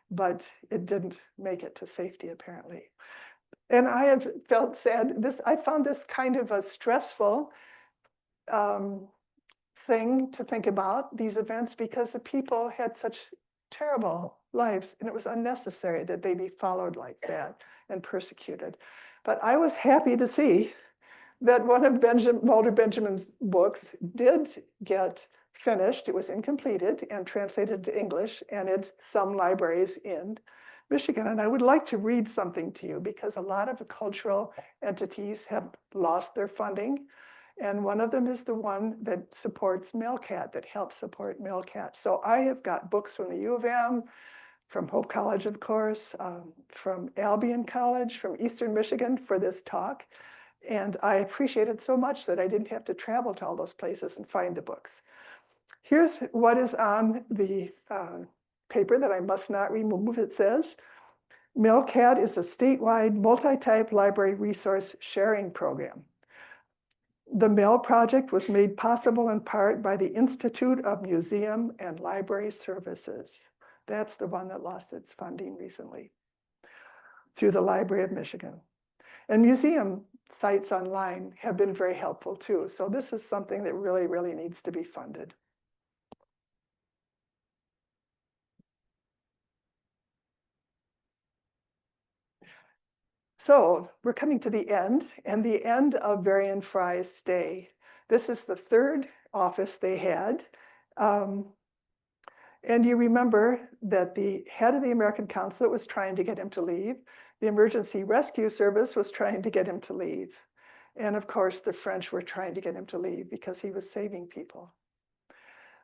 S2: But it didn't make it to safety, apparently. And I have felt sad. I found this kind of a stressful thing to think about, these events, because the people had such terrible lives, and it was unnecessary that they be followed like that and persecuted. But I was happy to see that one of Walter Benjamin's books did get finished. It was incompleted and translated to English, and it's some libraries in Michigan. And I would like to read something to you because a lot of the cultural entities have lost their funding. And one of them is the one that supports MailCat, that helps support MailCat. So I have got books from the U of M, from Hope College, of course, from Albion College, from Eastern Michigan for this talk. And I appreciate it so much that I didn't have to travel to all those places and find the books. Here's what is on the paper that I must not remove. It says, MailCat is a statewide multi-type library resource sharing program. The Mail project was made possible in part by the Institute of Museum and Library Services. That's the one that lost its funding recently through the Library of Michigan. And museum sites online have been very helpful too. So this is something that really, really needs to be funded. So we're coming to the end, and the end of Varian Fry's stay. This is the 3rd office they had. And you remember that the head of the American consulate was trying to get him to leave. The emergency rescue service was trying to get him to leave. And of course, the French were trying to get him to leave because he was saving people.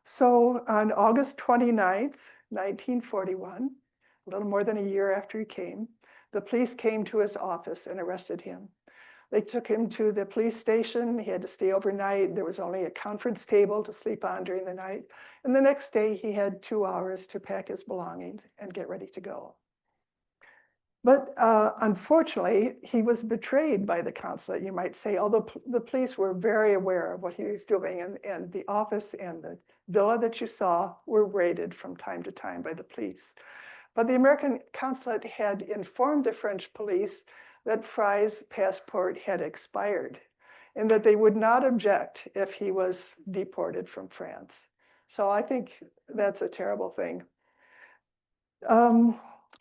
S2: So on August 29th, 1941, a little more than a year after he came, the police came to his office and arrested him. They took him to the police station. He had to stay overnight. There was only a conference table to sleep on during the night. And the next day, he had 2 hours to pack his belongings and get ready to go. But unfortunately, he was betrayed by the consulate, you might say, although the police were very aware of what he was doing. And the office and the villa that you saw were raided from time to time by the police. But the American consulate had informed the French police that Frye's passport had expired and that they would not object if he was deported from France. So I think that's a terrible thing.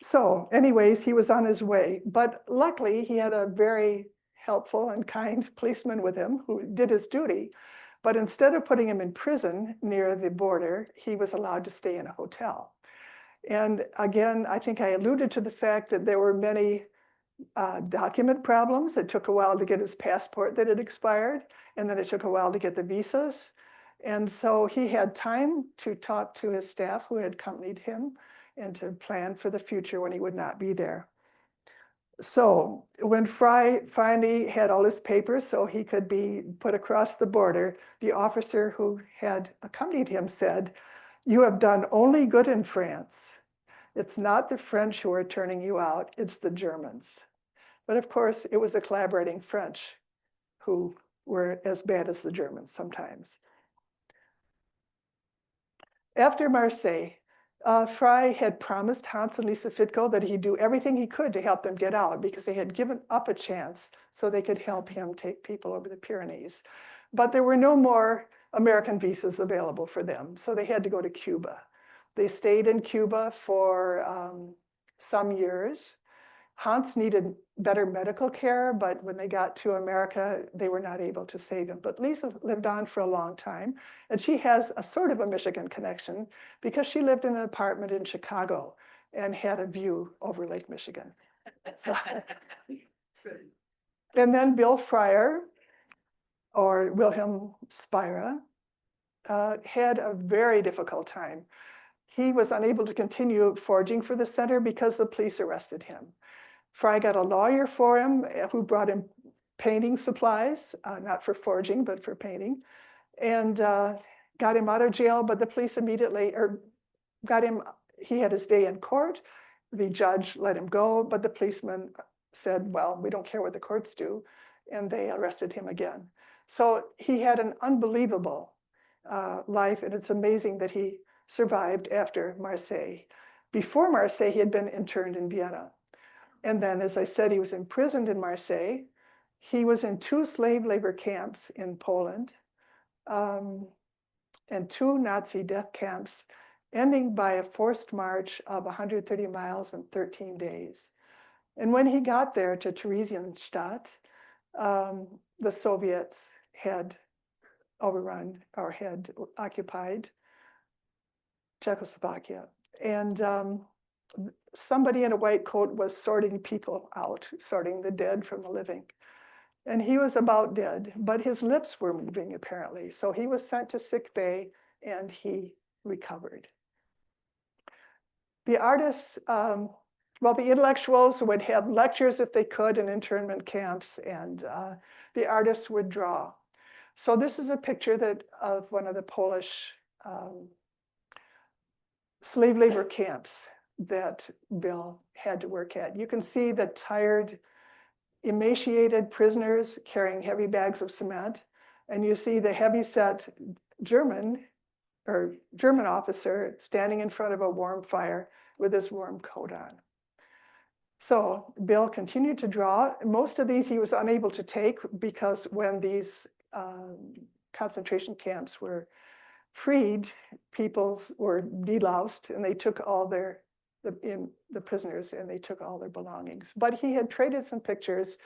S2: So anyways, he was on his way, but luckily he had a very helpful and kind policeman with him who did his duty. But instead of putting him in prison near the border, he was allowed to stay in a hotel. And again, I think I alluded to the fact that there were many document problems. It took a while to get his passport that had expired, and then it took a while to get the visas. And so he had time to talk to his staff who had accompanied him and to plan for the future when he would not be there. So when Frye finally had all his papers so he could be put across the border, the officer who had accompanied him said, "You have done only good in France. It's not the French who are turning you out, it's the Germans." But of course, it was the collaborating French who were as bad as the Germans sometimes. After Marseille, Frye had promised Hans and Lisa Fitko that he'd do everything he could to help them get out because they had given up a chance so they could help him take people over the Pyrenees. But there were no more American visas available for them, so they had to go to Cuba. They stayed in Cuba for some years. Hans needed better medical care, but when they got to America, they were not able to save him. But Lisa lived on for a long time, and she has a sort of a Michigan connection because she lived in an apartment in Chicago and had a view over Lake Michigan. So, and then Bill Fryer, or Wilhelm Spira, had a very difficult time. He was unable to continue foraging for the center because the police arrested him. Frye got a lawyer for him who brought him painting supplies, not for foraging, but for painting, and got him out of jail, but the police immediately, he had his day in court. The judge let him go, but the policeman said, well, we don't care what the courts do, and they arrested him again. So he had an unbelievable life, and it's amazing that he survived after Marseille. Before Marseille, he had been interned in Vienna. And then, as I said, he was imprisoned in Marseille. He was in 2 slave labor camps in Poland and 2 Nazi death camps, ending by a forced march of 130 miles in 13 days. And when he got there to Theresienstadt, the Soviets had overrun or had occupied Czechoslovakia. And somebody in a white coat was sorting people out, sorting the dead from the living. And he was about dead, but his lips were moving apparently. So he was sent to sick bay and he recovered. The artists, well, the intellectuals would have lectures if they could in internment camps, and the artists would draw. So this is a picture of one of the Polish slave labor camps that Bill had to work at. You can see the tired, emaciated prisoners carrying heavy bags of cement, and you see the heavy-set German officer standing in front of a warm fire with his warm coat on. So Bill continued to draw. Most of these he was unable to take because when these concentration camps were freed, people were deloused and they took all the prisoners and they took all their belongings. But he had traded some pictures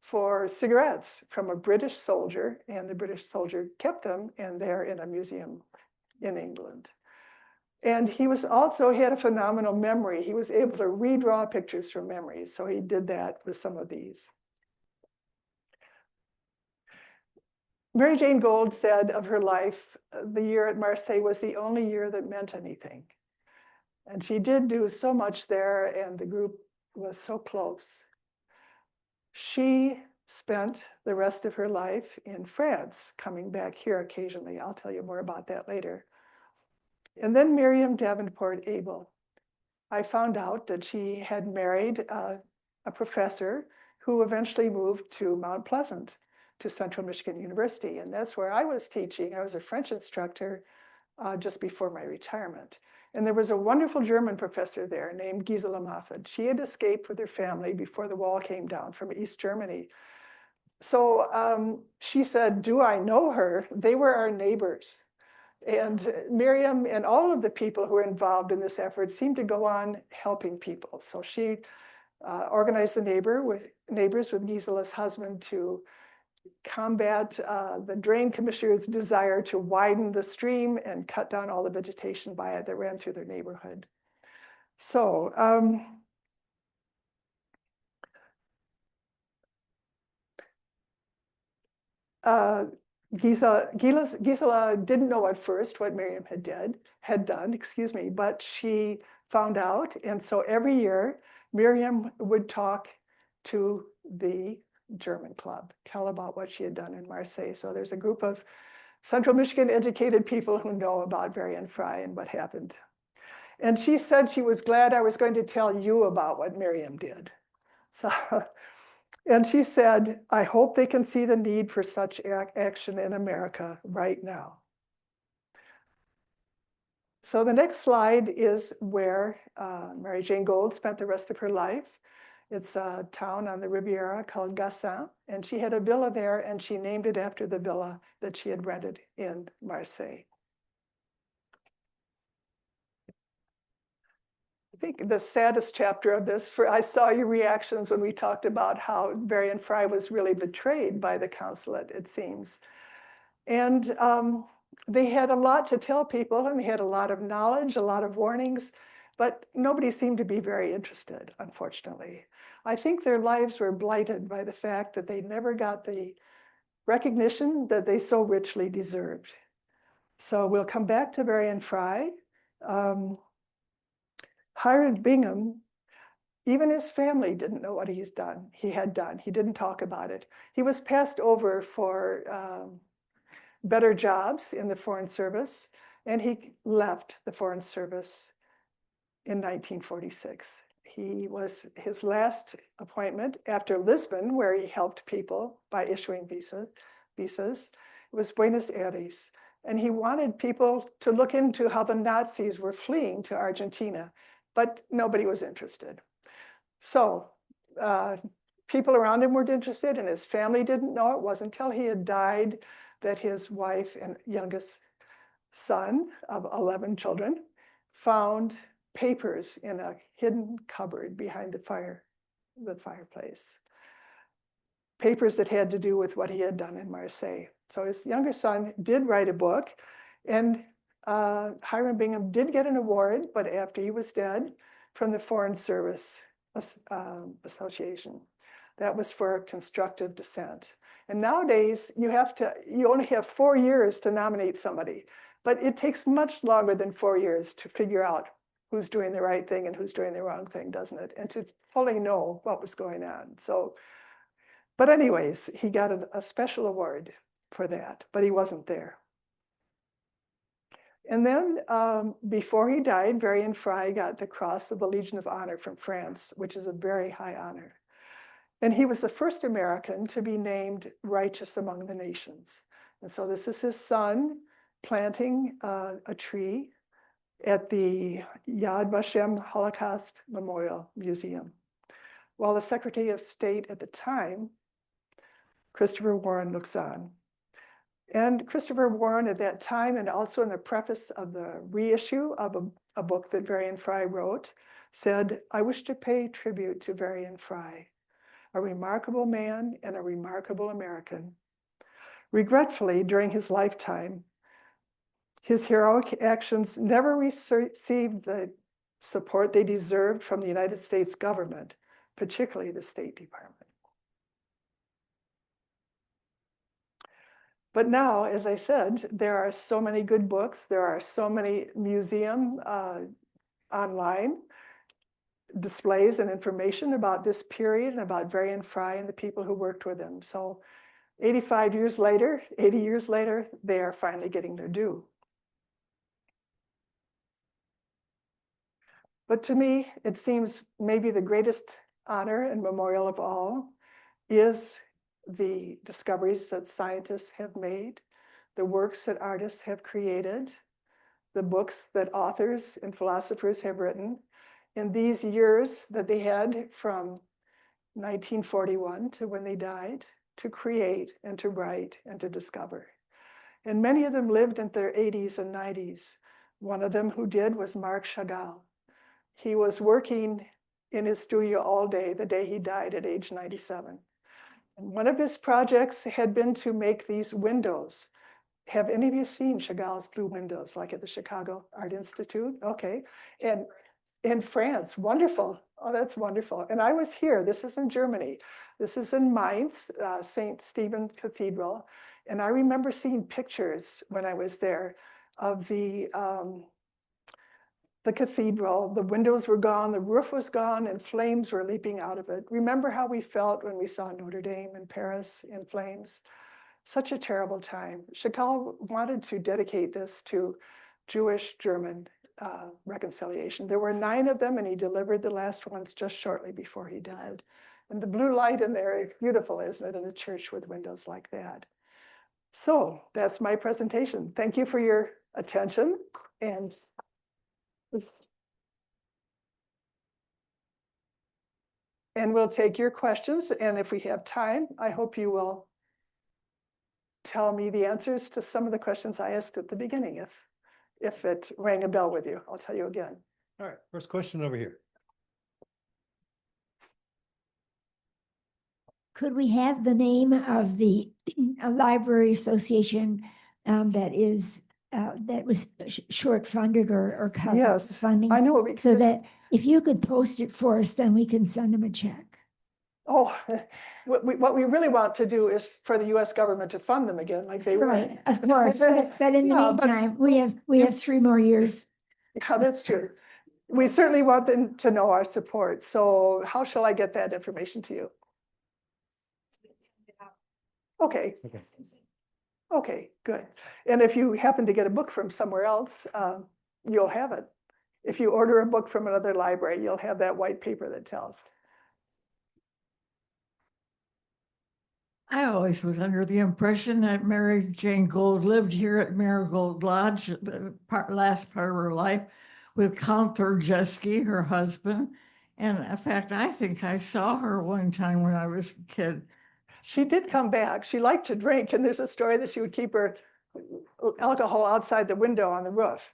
S2: for cigarettes from a British soldier, and the British soldier kept them, and they're in a museum in England. And he had a phenomenal memory. He was able to redraw pictures from memory. So he did that with some of these. Mary Jayne Gold said of her life, the year at Marseille was the only year that meant anything. And she did do so much there, and the group was so close. She spent the rest of her life in France, coming back here occasionally. I'll tell you more about that later. And then Miriam Davenport Abel. I found out that she had married a professor who eventually moved to Mount Pleasant, to Central Michigan University. And that's where I was teaching. I was a French instructor just before my retirement. And there was a wonderful German professor there named Gisela Moffat. She had escaped with her family before the wall came down from East Germany. So she said, do I know her? They were our neighbors. And Miriam and all of the people who were involved in this effort seemed to go on helping people. So she organized the neighbors with Gisela's husband to combat the drain commissioner's desire to widen the stream and cut down all the vegetation by it that ran through their neighborhood. So Gisela didn't know at first what Miriam had done, but she found out. And so every year, Miriam would talk to the German club, tell about what she had done in Marseille. So there's a group of Central Michigan educated people who know about Varian Fry and what happened. And she said she was glad I was going to tell you about what Miriam did. So, and she said, I hope they can see the need for such action in America right now. So the next slide is where Mary Jayne Gold spent the rest of her life. It's a town on the Riviera called Gassin, and she had a villa there, and she named it after the villa that she had rented in Marseille. I think the saddest chapter of this, I saw your reactions when we talked about how Varian Fry was really betrayed by the consulate, it seems. And they had a lot to tell people, and they had a lot of knowledge, a lot of warnings, but nobody seemed to be very interested, unfortunately. I think their lives were blighted by the fact that they never got the recognition that they so richly deserved. So we'll come back to Varian Fry. Hiram Bingham, even his family didn't know what he had done. He didn't talk about it. He was passed over for better jobs in the Foreign Service, and he left the Foreign Service in 1946. His last appointment after Lisbon, where he helped people by issuing visas, was Buenos Aires. And he wanted people to look into how the Nazis were fleeing to Argentina, but nobody was interested. So people around him weren't interested, and his family didn't know. It wasn't until he had died that his wife and youngest son of 11 children found papers in a hidden cupboard behind the fireplace. Papers that had to do with what he had done in Marseille. So his younger son did write a book, and Hiram Bingham did get an award, but after he was dead, from the Foreign Service Association. That was for constructive dissent. And nowadays, you only have 4 years to nominate somebody, but it takes much longer than 4 years to figure out who's doing the right thing and who's doing the wrong thing, doesn't it? And to fully know what was going on. So, but anyways, he got a special award for that, but he wasn't there. And then before he died, Varian Fry got the Cross of the Legion of Honor from France, which is a very high honor. And he was the first American to be named Righteous Among the Nations. And so this is his son planting a tree at the Yad Vashem Holocaust Memorial Museum, while the Secretary of State at the time, Christopher Warren, looks on. And Christopher Warren at that time, and also in the preface of the reissue of a book that Varian Fry wrote, said, I wish to pay tribute to Varian Fry, a remarkable man and a remarkable American. Regretfully, during his lifetime, His heroic actions never received the support they deserved from the United States government, particularly the State Department. But now, as I said, there are so many good books. There are so many museum online displays and information about this period and about Varian Fry and the people who worked with him. So 80 years later, they are finally getting their due. But to me, it seems maybe the greatest honor and memorial of all is the discoveries that scientists have made, the works that artists have created, the books that authors and philosophers have written in these years that they had from 1941 to when they died to create and to write and to discover. And many of them lived in their 80s and 90s. One of them who did was Marc Chagall. He was working in his studio all day the day he died at age 97. And one of his projects had been to make these windows. Have any of you seen Chagall's blue windows, like at the Chicago Art Institute? Okay. And in France, wonderful. Oh, that's wonderful. And I was here, this is in Germany. This is in Mainz, St. Stephen Cathedral. And I remember seeing pictures when I was there of the cathedral. The windows were gone, the roof was gone, and flames were leaping out of it. Remember how we felt when we saw Notre Dame in Paris in flames? Such a terrible time. Chagall wanted to dedicate this to Jewish-German reconciliation. There were 9 of them, and he delivered the last ones just shortly before he died. And the blue light in there is beautiful, isn't it, in a church with windows like that? So that's my presentation. Thank you for your attention. And we'll take your questions. And if we have time, I hope you will tell me the answers to some of the questions I asked at the beginning. If it rang a bell with you, I'll tell you again.
S1: All right, first question over here.
S3: Could we have the name of the library association that was short funded or cut
S2: Yes,
S3: funding?
S2: I know.
S3: So that if you could post it for us, then we can send them a check.
S2: Oh, what we really want to do is for the U.S. government to fund them again, like they were.
S3: Right, of course. But in the
S2: Yeah, but-
S3: meantime, we have 3 more years.
S2: Yeah, that's true. We certainly want them to know our support. So how shall I get that information to you? Okay. Okay, good. And if you happen to get a book from somewhere else, you'll have it. If you order a book from another library, you'll have that white paper that tells.
S4: I always was under the impression that Mary Jayne Gold lived here at Marigold Lodge the last part of her life with Count Thurjeski, her husband. And in fact, I think I saw her one time when I was a kid.
S2: She did come back. She liked to drink, and there's a story that she would keep her alcohol outside the window on the roof.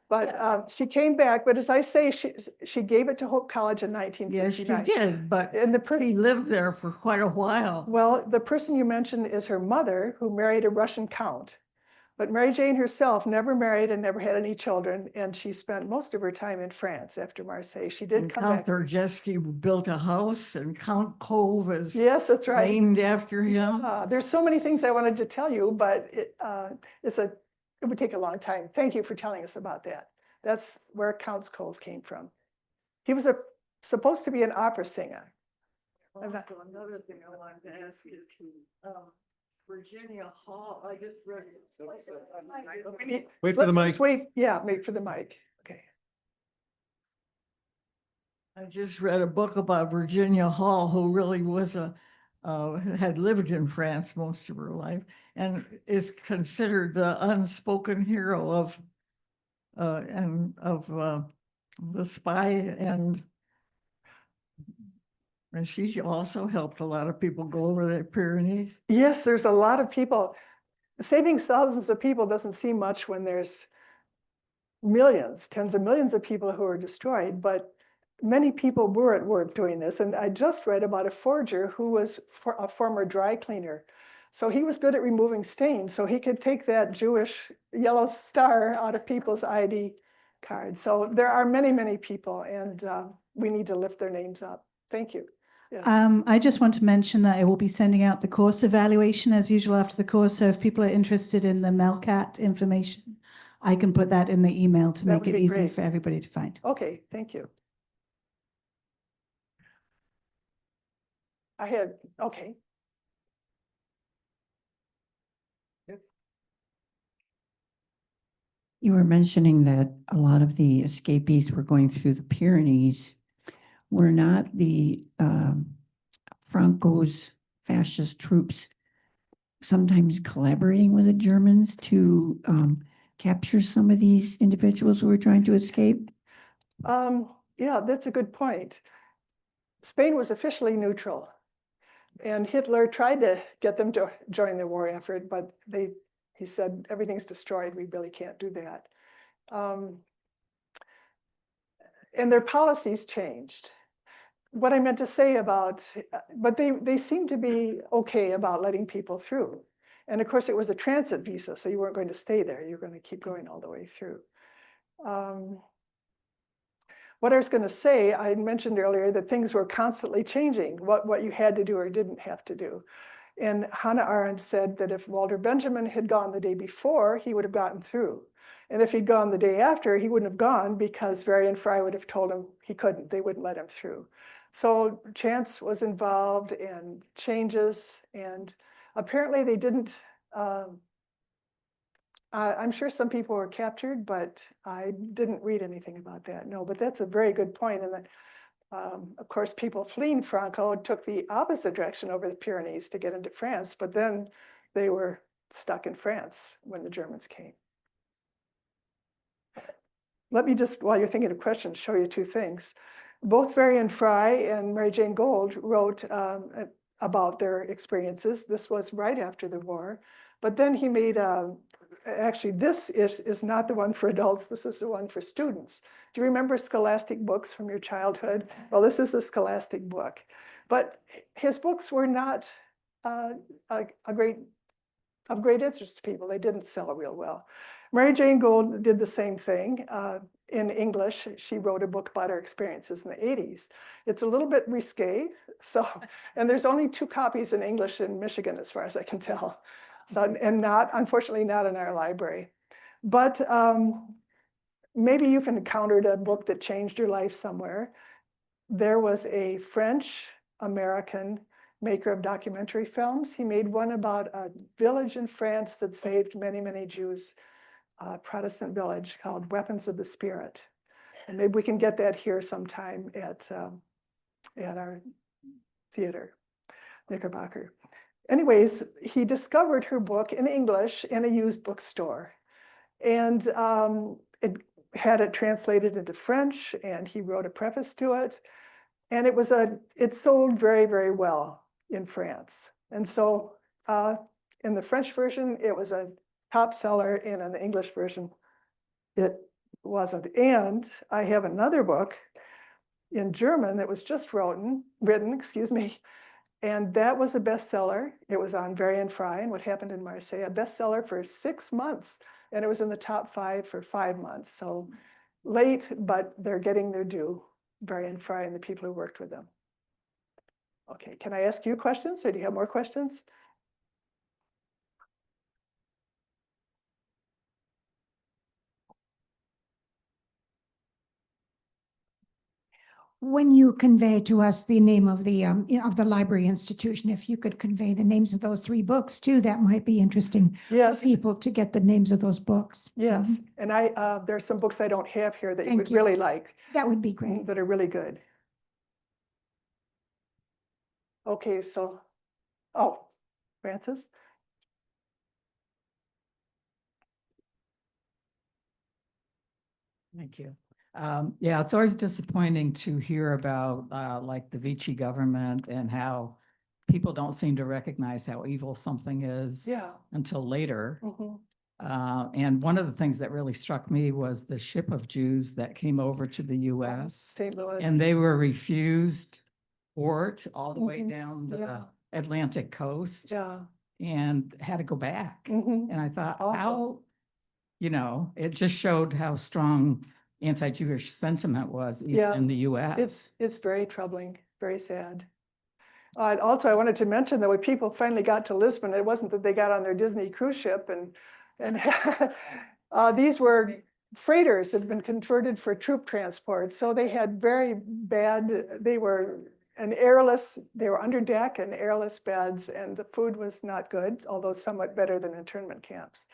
S2: But she came back. But as I say, she gave it to Hope College in 1959.
S4: Yes, she did, but
S2: And
S4: she lived there for quite a while.
S2: well, the person you mentioned is her mother, who married a Russian count. But Mary Jayne herself never married and never had any children, and she spent most of her time in France after Marseille. She did
S4: And
S2: come
S4: Count
S2: back.
S4: Thurjeski built a house, and Count Cove is
S2: Yes, that's right.
S4: named after him.
S2: There's so many things I wanted to tell you, but it would take a long time. Thank you for telling us about that. That's where Count's Cove came from. He was supposed to be an opera singer.
S4: Also, another thing I wanted to ask is Virginia Hall. I just read it.
S1: Wait for the mic.
S2: Let's wait, yeah, wait for the mic. Okay.
S4: I just read a book about Virginia Hall, who really was had lived in France most of her life and is considered the unspoken hero of the spy, and she also helped a lot of people go over the Pyrenees.
S2: Yes, there's a lot of people. Saving thousands of people doesn't seem much when there's millions, tens of millions of people who are destroyed, but many people were at work doing this. And I just read about a forger who was a former dry cleaner So he was good at removing stains, so he could take that Jewish yellow star out of people's ID cards. So there are many, many people, and we need to lift their names up. Thank you. Yes.
S5: I just want to mention that I will be sending out the course evaluation as usual after the course. So if people are interested in the Melcat information, I can put that in the email to
S2: That
S5: make
S2: would
S5: it
S2: be
S5: easier
S2: great.
S5: for everybody to find.
S2: Okay, thank you. Okay.
S6: You were mentioning that a lot of the escapees were going through the Pyrenees. Were not the Franco's fascist troops sometimes collaborating with the Germans to capture some of these individuals who were trying to escape?
S2: Yeah, that's a good point. Spain was officially neutral, and Hitler tried to get them to join the war effort, but he said, everything's destroyed, we really can't do that. And their policies changed. What I meant to say about, but they seemed to be okay about letting people through. And of course, it was a transit visa, so you weren't going to stay there. You were going to keep going all the way through. What I was going to say, I mentioned earlier that things were constantly changing, what you had to do or didn't have to do. And Hannah Arendt said that if Walter Benjamin had gone the day before, he would have gotten through. And if he'd gone the day after, he wouldn't have gone because Varian Fry would have told him he couldn't, they wouldn't let him through. So chance was involved and changes, and apparently they didn't, I'm sure some people were captured, but I didn't read anything about that. No, but that's a very good point. And that, of course, people fleeing Franco took the opposite direction over the Pyrenees to get into France, but then they were stuck in France when the Germans came. Let me just, while you're thinking of questions, show you two things. Both Varian Fry and Mary Jayne Gold wrote about their experiences. This was right after the war, but then he made actually, this is not the one for adults. This is the one for students. Do you remember scholastic books from your childhood? Well, this is a scholastic book. But his books were not of great interest to people. They didn't sell real well. Mary Jayne Gold did the same thing. In English, she wrote a book about her experiences in the 80s. It's a little bit risque. So, and there's only 2 copies in English in Michigan, as far as I can tell. So, and unfortunately, not in our library. But maybe you've encountered a book that changed your life somewhere. There was a French-American maker of documentary films. He made one about a village in France that saved many, many Jews, a Protestant village called Weapons of the Spirit. And maybe we can get that here sometime at our theater, Knickerbocker. Anyways, he discovered her book in English in a used bookstore, and it had it translated into French, and he wrote a preface to it, and it sold very, very well in France. And so in the French version, it was a top seller, and in the English version, it wasn't. And I have another book in German that was just written, excuse me, and that was a bestseller. It was on Varian Fry and what happened in Marseille, a bestseller for 6 months. And it was in the top 5 for 5 months. So late, but they're getting their due, Varian Fry and the people who worked with them. Okay, can I ask you questions, or do you have more questions?
S3: When you convey to us the name of the library institution, if you could convey the names of those 3 books too, that might be interesting
S2: Yes.
S3: for people to get the names of those books.
S2: Yes,
S3: Mhm.
S2: and there's some books I don't have here that you
S3: Thank
S2: would
S3: you.
S2: really like,
S3: That would be great.
S2: that are really good. Okay, so, oh, Francis?
S7: Thank you. Yeah, it's always disappointing to hear about like the Vichy government and how people don't seem to recognize how evil something is
S2: Yeah.
S7: until later.
S2: Mhm.
S7: And one of the things that really struck me was the ship of Jews that came over to the US,
S2: St. Louis.
S7: and they were refused port all the way
S2: Mhm.
S7: down the
S2: Yeah.
S7: Atlantic coast.
S2: Yeah.
S7: and had to go back.
S2: Mhm.
S7: And I thought,
S2: Awful.
S7: how, it just showed how strong anti-Jewish sentiment was even
S2: Yeah,
S7: in the US.
S2: It's very troubling, very sad. And also, I wanted to mention that when people finally got to Lisbon, it wasn't that they got on their Disney cruise ship and these were freighters that had been converted for troop transport. So they had very bad, they were they were under deck and airless beds, and the food was not good, although somewhat better than internment camps.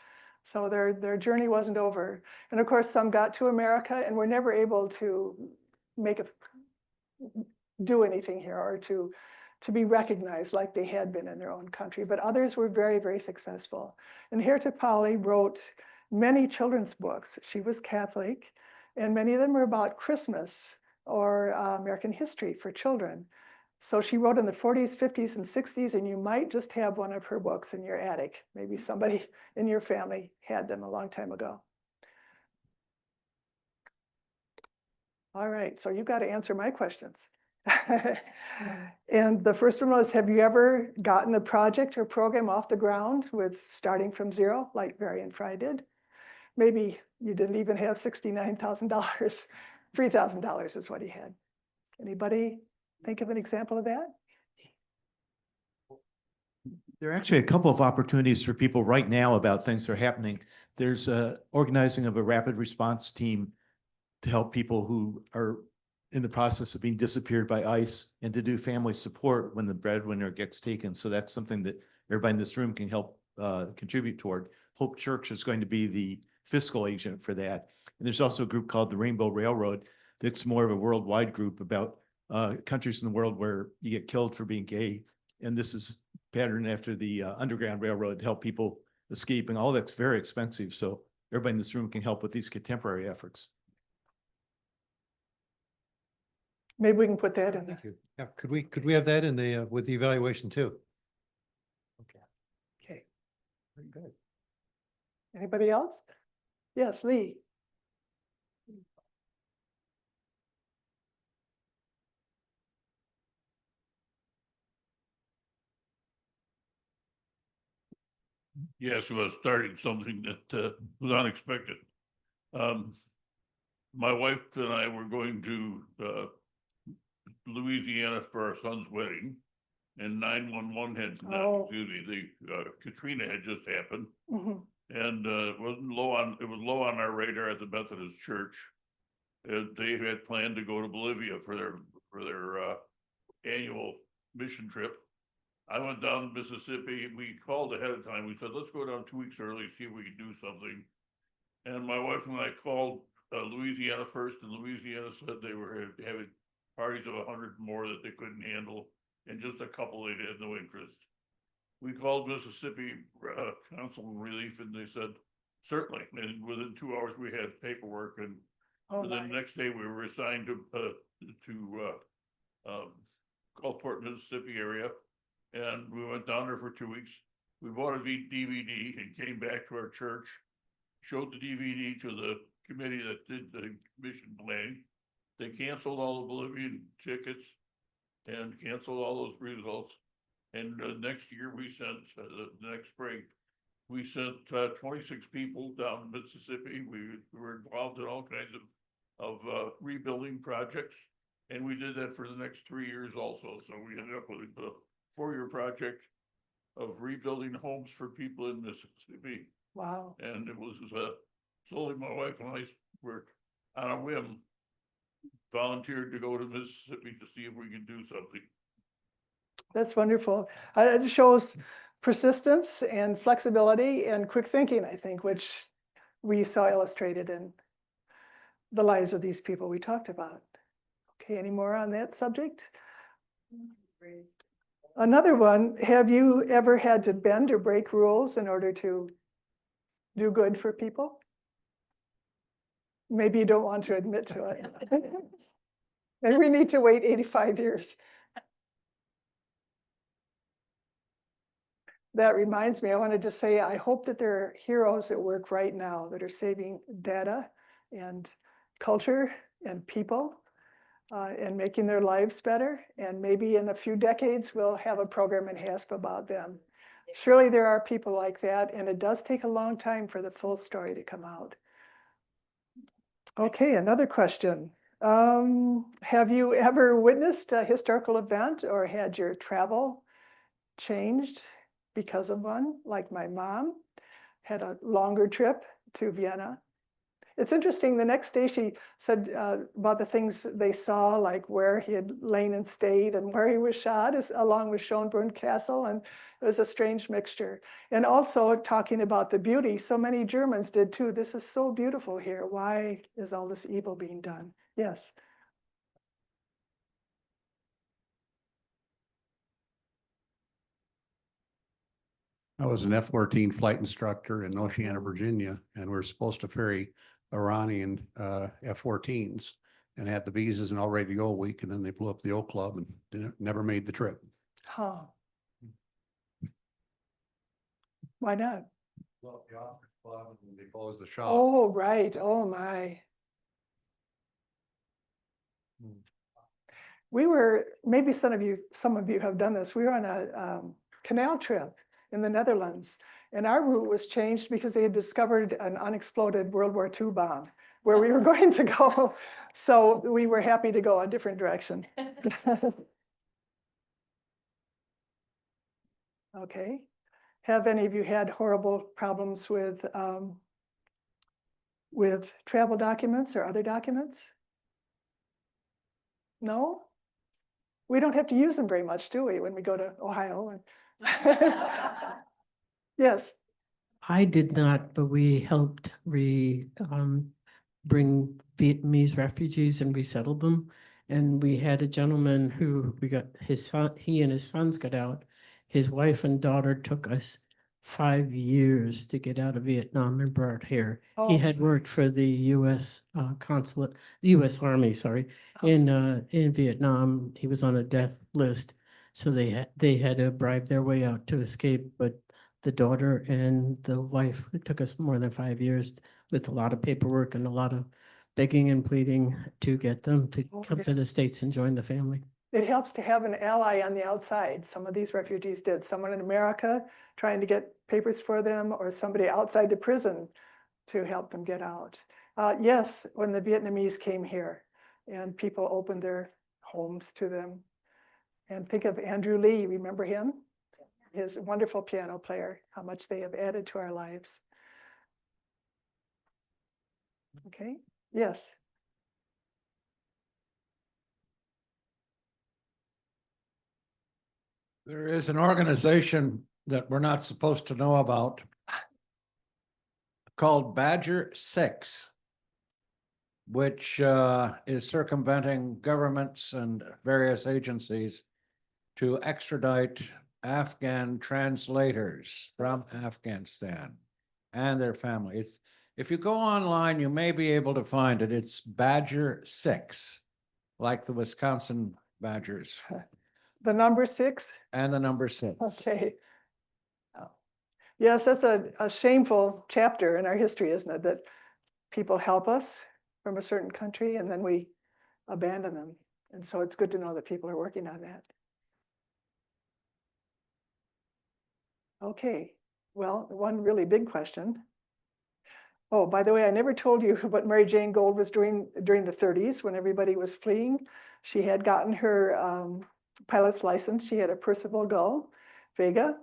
S2: So their journey wasn't over. And of course, some got to America and were never able to do anything here or to be recognized like they had been in their own country. But others were very, very successful. And Herta Pauli wrote many children's books. She was Catholic, and many of them were about Christmas or American history for children. So she wrote in the 40s, 50s, and 60s, and you might just have one of her books in your attic. Maybe somebody in your family had them a long time ago. All right, so you've got to answer my questions. And the first one was, have you ever gotten a project or program off the ground with starting from zero, like Marion Fry did? Maybe you didn't even have $69,000. $3,000 is what he had. Anybody think of an example of that?
S8: There are actually a couple of opportunities for people right now about things that are happening. There's a organizing of a rapid response team to help people who are in the process of being disappeared by ICE and to do family support when the breadwinner gets taken. So that's something that everybody in this room can help contribute toward. Hope Church is going to be the fiscal agent for that. And there's also a group called the Rainbow Railroad that's more of a worldwide group about countries in the world where you get killed for being gay. And this is patterned after the Underground Railroad to help people escape, and all that's very expensive. So everybody in this room can help with these contemporary efforts.
S2: Maybe we can put that in.
S1: Thank you. Yeah, could we have that in the, with the evaluation too? Okay,
S2: Okay.
S1: very good.
S2: Anybody else? Yes, Lee.
S9: Yes, was starting something that was unexpected. My wife and I were going to Louisiana for our son's wedding, and 911 had, Katrina had just happened,
S2: Mhm.
S9: and it was low on our radar at the Methodist Church. They had planned to go to Bolivia for their annual mission trip. I went down to Mississippi. We called ahead of time. We said, let's go down 2 weeks early, see if we can do something. And my wife and I called Louisiana first, and Louisiana said they were having parties of 100 more that they couldn't handle, and just a couple they had no interest. We called Mississippi Council on Relief, and they said, certainly. And within 2 hours, we had paperwork, and then the next day we were assigned to Gulfport, Mississippi area. And we went down there for 2 weeks. We bought a DVD and came back to our church, showed the DVD to the committee that did the mission planning. They canceled all the Bolivian tickets and canceled all those results. And next year we sent, the next spring, we sent 26 people down Mississippi. We were involved in all kinds of rebuilding projects. And we did that for the next 3 years also. So we ended up with a 4-year project of rebuilding homes for people in Mississippi.
S2: Wow.
S9: And it was solely my wife and I were on a whim volunteered to go to Mississippi to see if we could do something.
S2: That's wonderful. It shows persistence and flexibility and quick thinking, I think, which we saw illustrated in the lives of these people we talked about. Okay, any more on that subject? Another one, have you ever had to bend or break rules in order to do good for people? Maybe you don't want to admit to it. Maybe we need to wait 85 years. That reminds me, I wanted to say, I hope that there are heroes at work right now that are saving data and culture and people and making their lives better. And maybe in a few decades, we'll have a program in HASP about them. Surely there are people like that, and it does take a long time for the full story to come out. Okay, another question. Have you ever witnessed a historical event or had your travel changed because of one? Like my mom had a longer trip to Vienna. It's interesting, the next day she said about the things they saw, like where he had lain and stayed and where he was shot, along with Schönbrunn Castle, and it was a strange mixture. And also talking about the beauty, so many Germans did too. This is so beautiful here. Why is all this evil being done? Yes.
S10: I was an F-14 flight instructor in Oceana, Virginia, and we were supposed to ferry Iranian F-14s and had the visas and all ready to go a week, and then they blew up the Oak Club and never made the trip.
S2: Huh. Why not?
S10: Well, the Officers Club, and they closed the shop.
S2: Oh, right. Oh, my. We were, maybe some of you have done this. We were on a canal trip in the Netherlands, and our route was changed because they had discovered an unexploded World War II bomb where we were going to go. So we were happy to go a different direction. Okay. Have any of you had horrible problems with travel documents or other documents? No? We don't have to use them very much, do we, when we go to Ohio? And yes.
S11: I did not, but we helped bring Vietnamese refugees and resettled them. And we had a gentleman who we got his son, he and his sons got out. His wife and daughter took us 5 years to get out of Vietnam and brought here.
S2: Oh.
S11: He had worked for the U.S. Consulate, the U.S. Army, sorry, in Vietnam. He was on a death list, so they had to bribe their way out to escape. But the daughter and the wife, it took us more than 5 years with a lot of paperwork and a lot of begging and pleading to get them to come to the States and join the family.
S2: It helps to have an ally on the outside. Some of these refugees did. Someone in America trying to get papers for them, or somebody outside the prison to help them get out. Yes, when the Vietnamese came here and people opened their homes to them. And think of Andrew Lee, remember him? His wonderful piano player, how much they have added to our lives. Okay, yes.
S12: There is an organization that we're not supposed to know about called Badger 6, which is circumventing governments and various agencies to extradite Afghan translators from Afghanistan and their families. If you go online, you may be able to find it. It's Badger 6, like the Wisconsin Badgers.
S2: The number 6?
S12: And the number 6.
S2: Okay. Oh. Yes, that's a shameful chapter in our history, isn't it? That people help us from a certain country and then we abandon them. And so it's good to know that people are working on that. Okay, well, one really big question. Oh, by the way, I never told you what Mary Jayne Gold was doing during the 30s when everybody was fleeing. She had gotten her pilot's license. She had a Percival Gull Vega.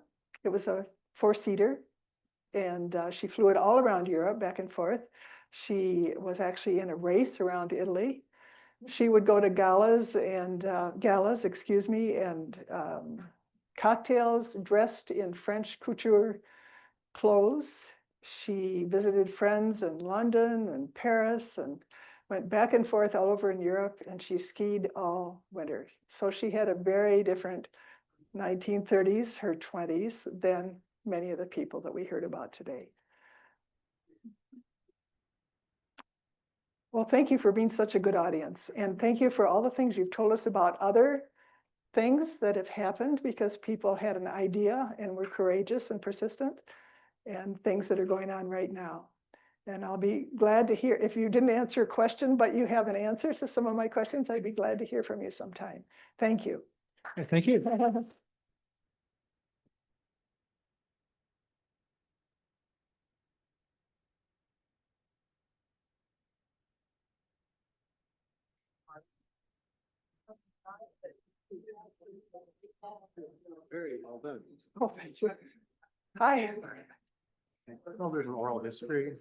S2: It was a 4-seater, and she flew it all around Europe, back and forth. She was actually in a race around Italy. She would go to galas, and cocktails dressed in French couture clothes. She visited friends in London and Paris and went back and forth all over in Europe, and she skied all winter. So she had a very different 1930s, her 20s, than many of the people that we heard about today. Well, thank you for being such a good audience. And thank you for all the things you've told us about other things that have happened because people had an idea and were courageous and persistent, and things that are going on right now. And I'll be glad to hear, if you didn't answer a question, but you have an answer to some of my questions, I'd be glad to hear from you sometime. Thank you.
S1: Thank you.
S13: Very well done.
S2: Oh, thank you. Hi.
S13: Well, there's an oral history.